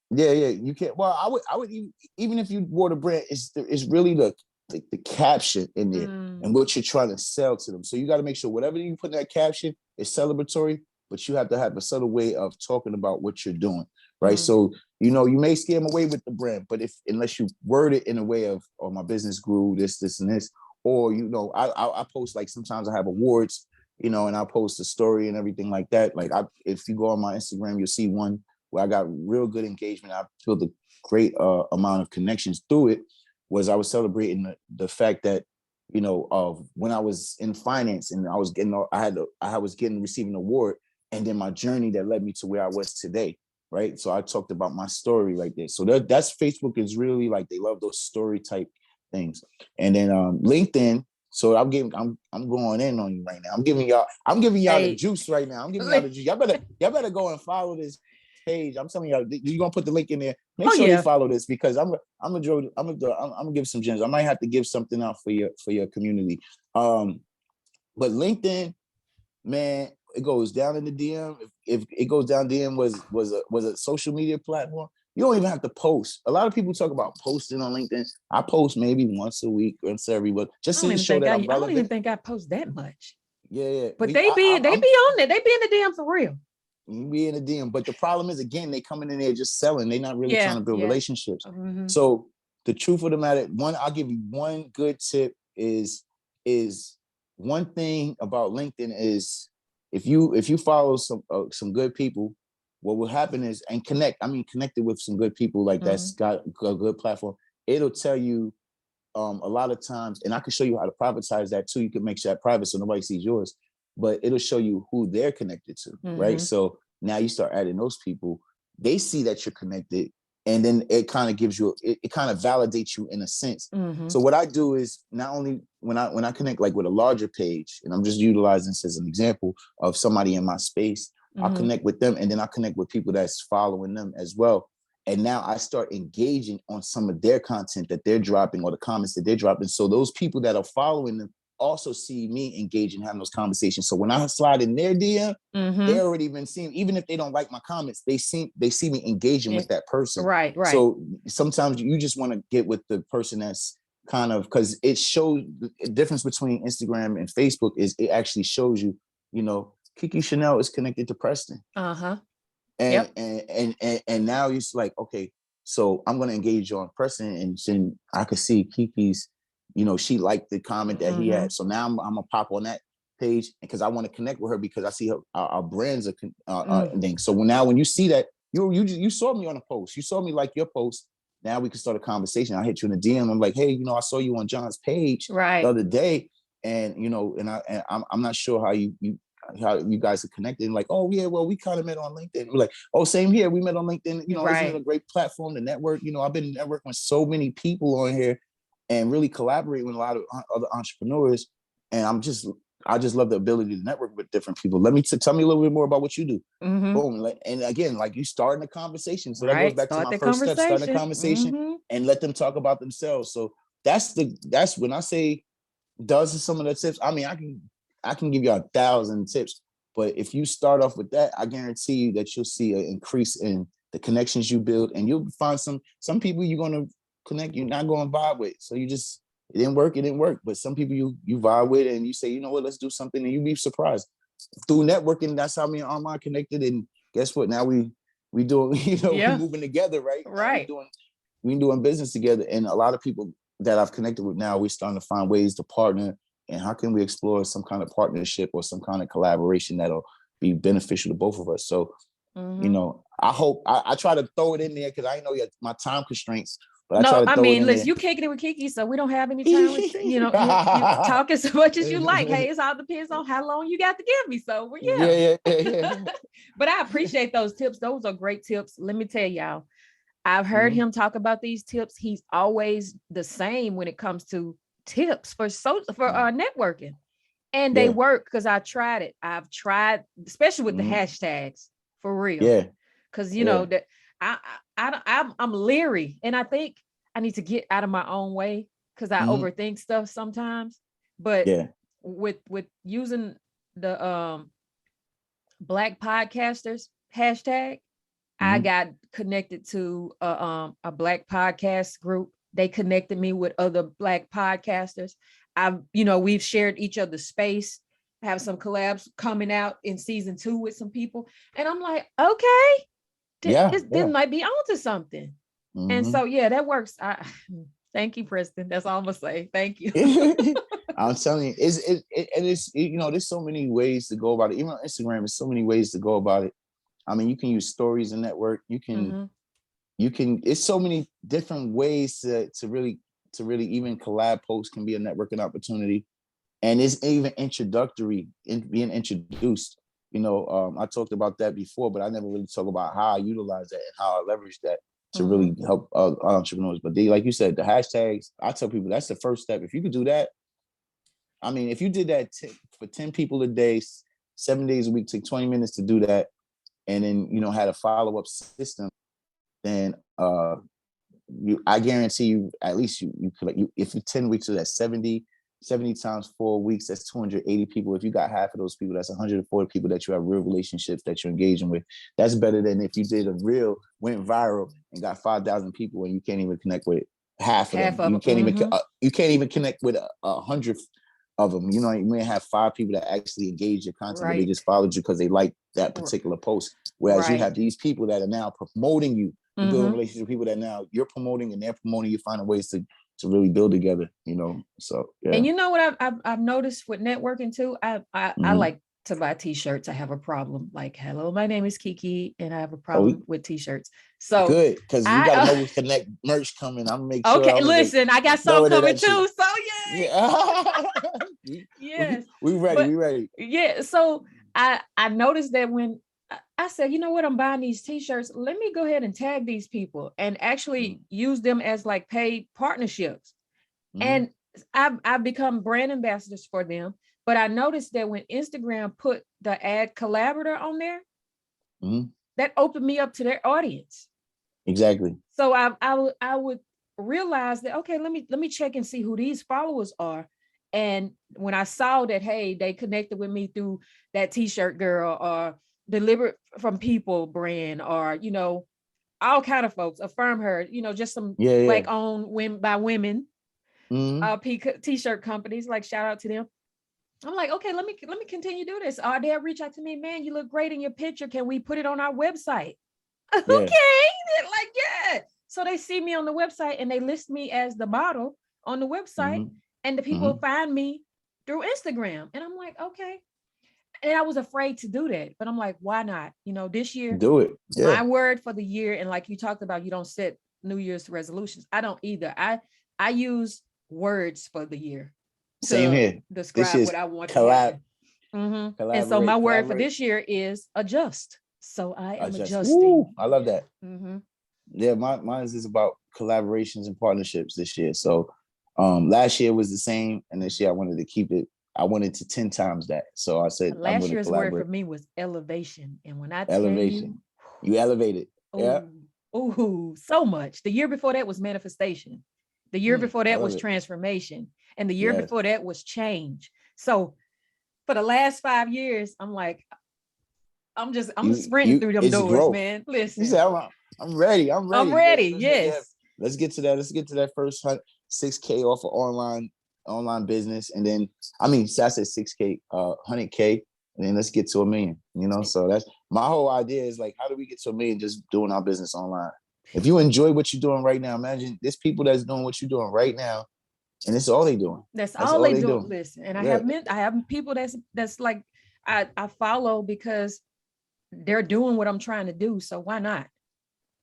Yeah, you can't. Well, I would even if you wore the brand, it's really the caption in there and what you're trying to sell to them. So you got to make sure whatever you put in that caption is celebratory, but you have to have a subtle way of talking about what you're doing, right? So, you know, you may scare them away with the brand, but unless you word it in a way of, oh, my business grew this, and this, or, you know, I post, like, sometimes I have awards, you know, and I'll post a story and everything like that. Like, if you go on my Instagram, you'll see one where I got real good engagement. I built a great amount of connections through it. Was I was celebrating the fact that, you know, of when I was in finance and I was receiving an award, and then my journey that led me to where I was today, right? So I talked about my story right there. So that's Facebook is really like, they love those story type things. And then LinkedIn. So I'm going in on you right now. I'm giving y'all the juice right now. I'm giving y'all the juice. Y'all better go and follow this page. I'm telling y'all, you're gonna put the link in there. Make sure you follow this because I'm gonna give some gems. I might have to give something out for your community. But LinkedIn, man, it goes down in the DM. If it goes down DM was a social media platform, you don't even have to post. A lot of people talk about posting on LinkedIn. I post maybe once a week, once every week, just to show that I'm relevant. I don't even think I post that much. Yeah. But they be on there. They be in the DM for real. Be in the DM. But the problem is, again, they coming in there just selling. They're not really trying to build relationships. So the truth of the matter, I'll give you one good tip is one thing about LinkedIn is if you follow some good people, what will happen is connected with some good people like that's got a good platform. It'll tell you a lot of times, and I can show you how to privatize that too. You can make sure that private so nobody sees yours, but it'll show you who they're connected to, right? So now you start adding those people, they see that you're connected, and then it kind of gives you, it kind of validates you in a sense. So what I do is not only when I connect like with a larger page, and I'm just utilizing this as an example of somebody in my space, I'll connect with them, and then I connect with people that's following them as well. And now I start engaging on some of their content that they're dropping or the comments that they're dropping. So those people that are following them also see me engaging, having those conversations. So when I slide in their DM, they already been seeing, even if they don't like my comments, they see me engaging with that person. Right. So sometimes you just want to get with the person that's kind of, because it shows the difference between Instagram and Facebook is it actually shows you, you know, KeKe Chanel is connected to Preston. And now it's like, okay, so I'm going to engage on Preston, and then I could see KeKe's, you know, she liked the comment that he had. So now I'm gonna pop on that page because I want to connect with her because I see our brands are thing. So when you see that, you saw me on a post, you saw me like your post. Now we can start a conversation. I hit you in the DM. I'm like, hey, you know, I saw you on John's page the other day, and you know, and I'm not sure how you how you guys are connected. And like, oh yeah, well, we kind of met on LinkedIn. We're like, oh, same here. We met on LinkedIn. You know, isn't it a great platform to network? You know, I've been networking with so many people on here and really collaborate with a lot of other entrepreneurs. And I just love the ability to network with different people. Tell me a little bit more about what you do. Boom. And again, like you starting a conversation. So that goes back to my first step, starting a conversation and let them talk about themselves. So that's when I say does some of the tips. I mean, I can give you 1,000 tips, but if you start off with that, I guarantee you that you'll see an increase in the connections you build, and you'll find some people you're going to connect, you're not going to vibe with. So it didn't work. But some people you vibe with, and you say, you know what, let's do something, and you'll be surprised. Through networking, that's how me and Armand connected, and guess what? Now we doing, we're moving together, right? Right. We doing business together, and a lot of people that I've connected with now, we're starting to find ways to partner. And how can we explore some kind of partnership or some kind of collaboration that'll be beneficial to both of us? So, I hope I try to throw it in there because I know my time constraints. But listen, you kicking it with KeKe, so we don't have any time. You talk as much as you like. Hey, it all depends on how long you got to give me. So, yeah. But I appreciate those tips. Those are great tips. Let me tell y'all, I've heard him talk about these tips. He's always the same when it comes to tips for networking, and they work because I tried it. I've tried, especially with the hashtags, for real. Yeah, because that I'm leery, and I think I need to get out of my own way because I overthink stuff sometimes. But with using the Black podcasters hashtag, I got connected to a Black podcast group. They connected me with other Black podcasters. We've shared each other's space, have some collabs coming out in season 2 with some people. And I'm like, okay, this might be onto something. And so, that works. Thank you, Preston. That's all I'm gonna say. Thank you. I'm telling you, it's there's so many ways to go about it. Even on Instagram, there's so many ways to go about it. I mean, you can use stories and network. You can, it's so many different ways to really even collab posts can be a networking opportunity. And it's even introductory in being introduced. I talked about that before, but I never really talk about how I utilize that and how I leverage that to really help entrepreneurs. But like you said, the hashtags, I tell people that's the first step. If you could do that, I mean, if you did that for 10 people a day, 7 days a week, take 20 minutes to do that, and then, had a follow-up system, then I guarantee you, at least you could, if you 10 weeks, so that's 70 times 4 weeks, that's 280 people. If you got half of those people, that's 140 people that you have real relationships that you're engaging with. That's better than if you did a reel, went viral, and got 5,000 people and you can't even connect with half of them. You can't even connect with 100 of them. You may have 5 people that actually engage your content, but they just followed you because they like that particular post. Whereas you have these people that are now promoting you, building relationships with people that now you're promoting and they're promoting you, finding ways to really build together, So yeah. And you know what I've noticed with networking too? I like to buy t-shirts. I have a problem. Like, hello, my name is KeKe, and I have a problem with t-shirts. So good, because you gotta know with Connect merch coming. I'm gonna make sure. Okay, listen, I got some coming too. So yes, we ready. Yeah. So I noticed that when I said, you know what, I'm buying these t-shirts, let me go ahead and tag these people and actually use them as like paid partnerships. And I've become brand ambassadors for them. But I noticed that when Instagram put the ad collaborator on there, that opened me up to their audience. Exactly. So I would realize that, okay, let me check and see who these followers are. And when I saw that, hey, they connected with me through that t-shirt girl or Delivered from People brand, or all kind of folks, Affirm Her, just some Black owned women by women t-shirt companies, like shout out to them. I'm like, okay, let me continue to do this. They'll reach out to me, man, you look great in your picture, can we put it on our website? Okay. They're like, yeah. So they see me on the website and they list me as the model on the website, and the people find me through Instagram. And I'm like, okay. And I was afraid to do that, but I'm like, why not? This year, do it. Yeah. My word for the year, and like you talked about, you don't set New Year's resolutions. I don't either. I use words for the year. Same here. Describe what I want to happen. And so my word for collaborate, this year is adjust. So I am adjust. adjusting. Woo, I love that. Mm-hmm. Yeah, mine is about collaborations and partnerships this year. So last year was the same, and this year I wanted to keep it. I wanted to 10 times that. So I said I'm Last going to year's word for collaborate. me was elevation. And when I tell you, Elevation. You elevated. Yeah. oh, oh, so much. The year before that was manifestation. The year before I that love was it. transformation. And the year Yes. before that was change. So for the last 5 years, I'm like, I'm sprinting through them It's doors, growth. man. You Listen, said I'm ready. I'm I'm ready. ready. Yes. Let's get to that. Let's get to that first 6K off of online business, and then so I said 6K, 100K, and then let's get to 1 million. So that's my whole idea is like, how do we get to 1 million just doing our business online? If you enjoy what you're doing right now, imagine there's people that's doing what you're doing right now, and it's all they doing. That's That's all all they they do. doing. Listen, and Yeah. I have people that's like I follow because they're doing what I'm trying to do. So why not?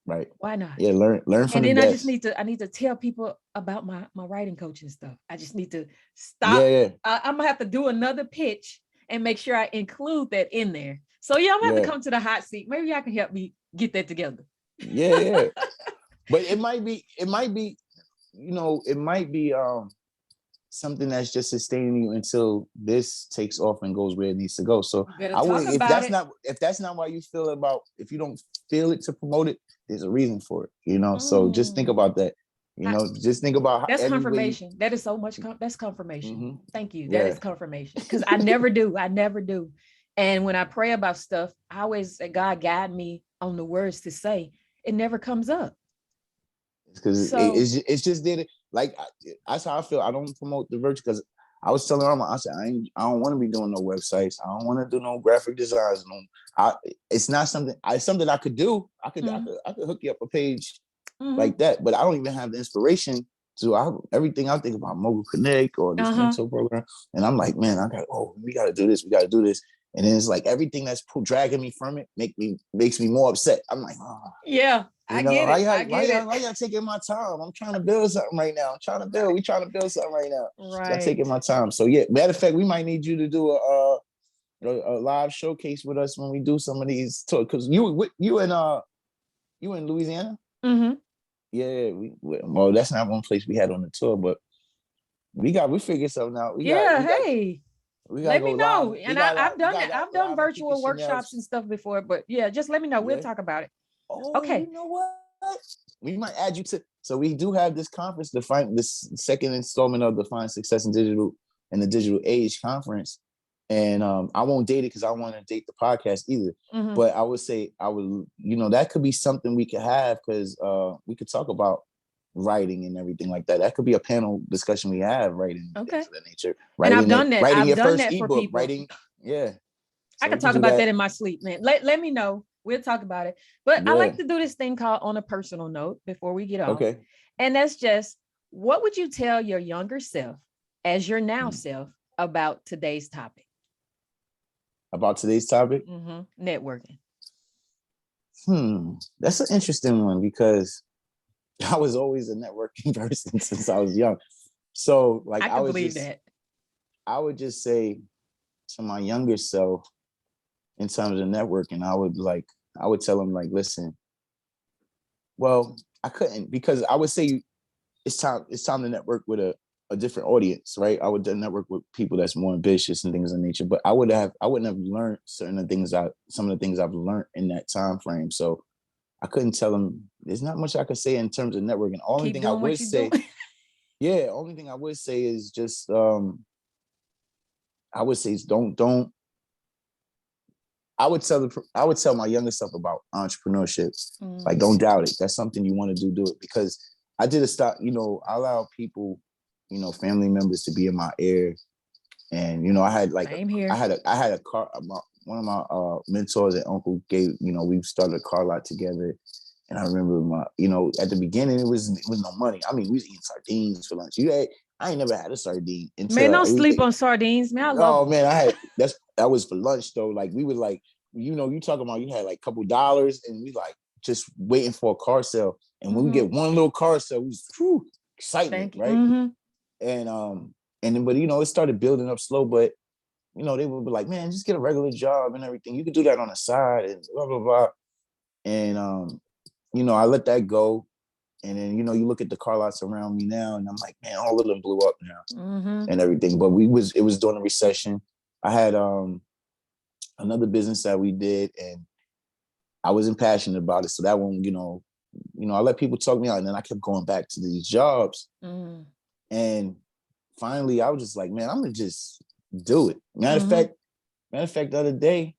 Right. Why not? Yeah, learn from And the then best. I need to tell people about my writing coaching stuff. I just need to stop. Yeah. I'm gonna have to do another pitch and make sure I include that in there. So yeah, I'm gonna have to come to the hot seat. Maybe y'all can help me get that together. Yeah. But it might be, it might be something that's just sustaining you until this takes off and goes where it needs to go. So I would, if that's not why you feel about, if you don't feel it to promote it, there's a reason for it, so just think about that. Just think about how that's confirmation. That is so much. That's confirmation. Mm-hmm. Thank you. That is confirmation. Because I never do. And when I pray about stuff, I always say, God, guide me on the words to say. It never comes up. Because it's just there. That's how I feel. I don't promote the virtue because I was telling her, I said, I don't want to be doing no websites. I don't want to do no graphic designs. It's not something. It's something I could do. I could hook you up a page like that, but I don't even have the inspiration to everything I think about Mogul Connect or this mentor program. And I'm like, man, we got to do this. We got to do this. And then it's like everything that's dragging me from it makes me more upset. I'm like, yeah, I get it. Why y'all taking my time? I'm trying to build something right now. We trying to build something right now. Right. Y'all taking my time. So yeah, matter of fact, we might need you to do a live showcase with us when we do some of these tours. Because you in Louisiana? Mm-hmm. Yeah, well, that's not one place we had on the tour, but we figured something out. Let me know. And I've done that. I've done virtual workshops and stuff before, but yeah, just let me know. We'll talk about it. Okay. You know what? We might add you to. So we do have this conference, this second installment of the Define Success in the Digital Age conference. And I won't date it because I don't want to date the podcast either. Mm-hmm. But I would say that could be something we could have because we could talk about writing and everything like that. That could be a panel discussion we have, writing things of that nature. Writing, and I've done that. Writing I've your done first that ebook, for people. writing, yeah. So I can talk about that in my sleep, man. Let me know. We'll talk about it. But I like to do this thing called On a Personal Note before we get off. Okay. And that's just, what would you tell your younger self as your now self about today's topic? About today's topic? Mm-hmm. Networking. That's an interesting one because I was always a networking person since I was young. So I would just say to my younger self, in terms of networking, I would tell him listen, well, I couldn't, because I would say it's time to network with a different audience, right? I would network with people that's more ambitious and things of nature, but I wouldn't have learned some of the things I've learned in that time frame. So I couldn't tell them. There's not much I could say in terms of networking. Only thing I would say is just I would say is don't. I would tell my younger self about entrepreneurship. Don't doubt it. That's something you want to do it, because I did a stop. I allow people, family members to be in my ear, and I had I had a car. One of my mentors and uncle gave. We started a car lot together. And I remember at the beginning, it was no money. I mean, we was eating sardines for lunch. I ain't never had a sardine until. Man, don't sleep on sardines, man. I love them. Man, that was for lunch though. We would you talking about you had a couple dollars, and we just waiting for a car sale. And when we get one little car sale, we was excitement, right? Mm-hmm. And then, but it started building up slow. But they would be like, man, just get a regular job and everything. You could do that on the side and blah, blah, blah. And, I let that go. And then, you look at the car lots around me now and I'm like, man, all of them blew up now and everything. But it was during the recession. I had another business that we did and I wasn't passionate about it. So that one, I let people talk me out and then I kept going back to these jobs. And finally I was just like, man, I'm gonna just do it. Matter of fact, the other day,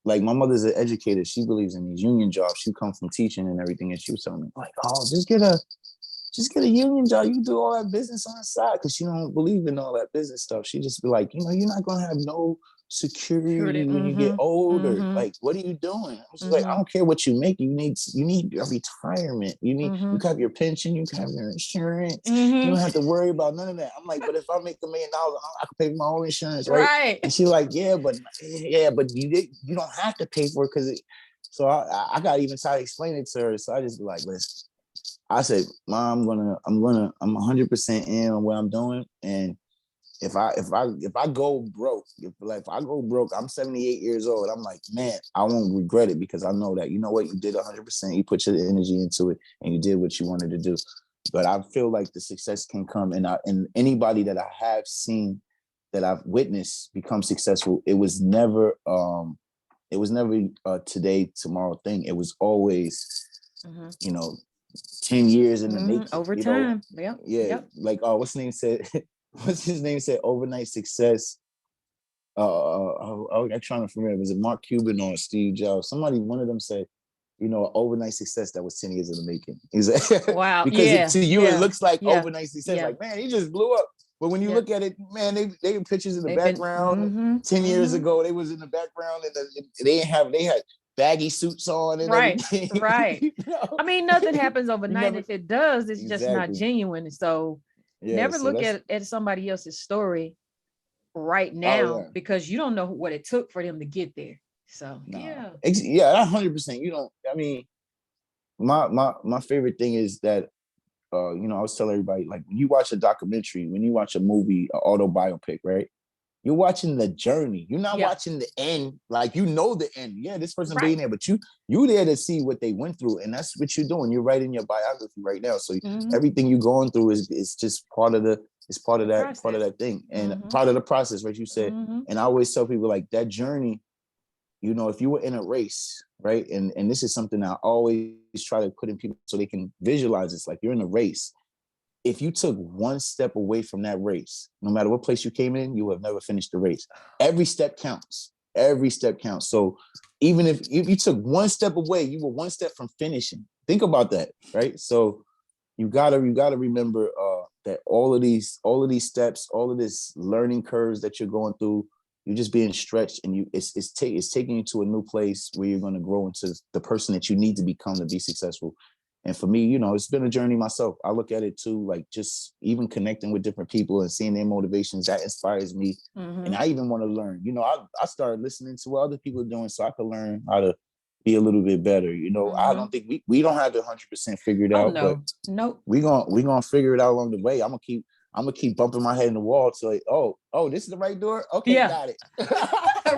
like my mother's an educator. She believes in these union jobs. She come from teaching and everything. And she was telling me like, oh, just get a union job. You can do all that business on the side. Cause she don't believe in all that business stuff. She just be like, you're not going to have no security when you get older. Like, what are you doing? I was like, I don't care what you make. You need a retirement. You have your pension. You have your insurance. You don't have to worry about none of that. I'm like, but if I make $1 million, I can pay for my own insurance, right? And she's like, yeah, but you don't have to pay for it because so I got even tired of explaining it to her. So I just be like, listen. I said, Mom, I'm 100% in on what I'm doing, and if I go broke, if I go broke, I'm 78 years old. I'm like, man, I won't regret it because I know that, you know what, you did 100%. You put your energy into it and you did what you wanted to do. But I feel like the success can come, and anybody that I have seen, that I've witnessed become successful, it was never a today, tomorrow thing. It was always, 10 years in the making. Over time. Yep. Like, what's his name said overnight success. I'm trying to remember, was it Mark Cuban or Steve Jobs? One of them said, overnight success that was 10 years in the making. He's like, wow. Because to you it looks like overnight success. Like, man, he just blew up. But when you look at it, man, they had pictures in the background. 10 years ago, they was in the background and they had baggy suits on and everything. Right. I mean, nothing happens overnight. If it does, it's just not genuine. So never look at somebody else's story right now because you don't know what it took for them to get there. So 100%. You don't. I mean, my favorite thing is that I always tell everybody, like, when you watch a documentary, when you watch a movie, an auto biopic, right? You're watching the journey. You're not watching the end. Like, the end. Yeah, this person being there, but you there to see what they went through, and that's what you're doing. You're writing your biography right now. So everything you're going through is just part of that thing, and part of the process, right? You said, and I always tell people, like, that journey. If you were in a race, right, and this is something I always try to put in people so they can visualize. It's like you're in a race. If you took one step away from that race, no matter what place you came in, you have never finished the race. Every step counts. Every step counts. So even if you took one step away, you were one step from finishing. Think about that, right? So you gotta remember that all of these steps, all of this learning curves that you're going through, you're just being stretched, and it's taking you to a new place where you're going to grow into the person that you need to become to be successful. And for me, it's been a journey myself. I look at it too, like, just even connecting with different people and seeing their motivations, that inspires me. And I even want to learn. I started listening to what other people are doing so I could learn how to be a little bit better. I don't think we don't have it 100% figured out, but we're gonna figure it out along the way. I'm gonna keep bumping my head in the wall to like, oh, this is the right door. Okay, got it.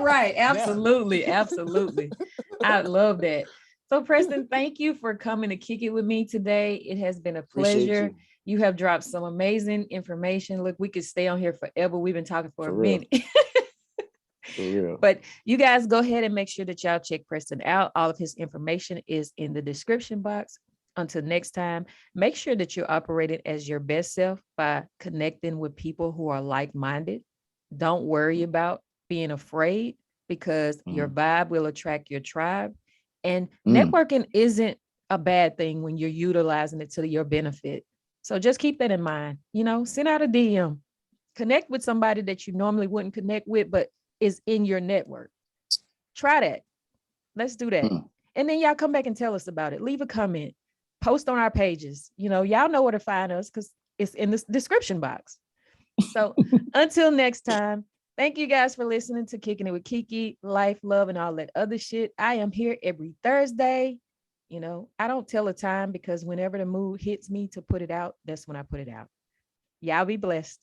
Right, absolutely, absolutely. I love that. So, Preston, thank you for coming to kick it with me today. It has been a pleasure. You have dropped some amazing information. Look, we could stay on here forever. We've been talking for a minute. For real. But you guys go ahead and make sure that y'all check Preston out. All of his information is in the description box. Until next time, make sure that you're operating as your best self by connecting with people who are like-minded. Don't worry about being afraid because your vibe will attract your tribe. And networking isn't a bad thing when you're utilizing it to your benefit. So just keep that in mind. Send out a DM, connect with somebody that you normally wouldn't connect with, but is in your network. Try that. Let's do that. And then y'all come back and tell us about it. Leave a comment, post on our pages. Y'all know where to find us because it's in the description box. So until next time, thank you guys for listening to Kicking It with KeKe, life, love, and all that other shit. I am here every Thursday. I don't tell a time because whenever the mood hits me to put it out, that's when I put it out. Y'all be blessed.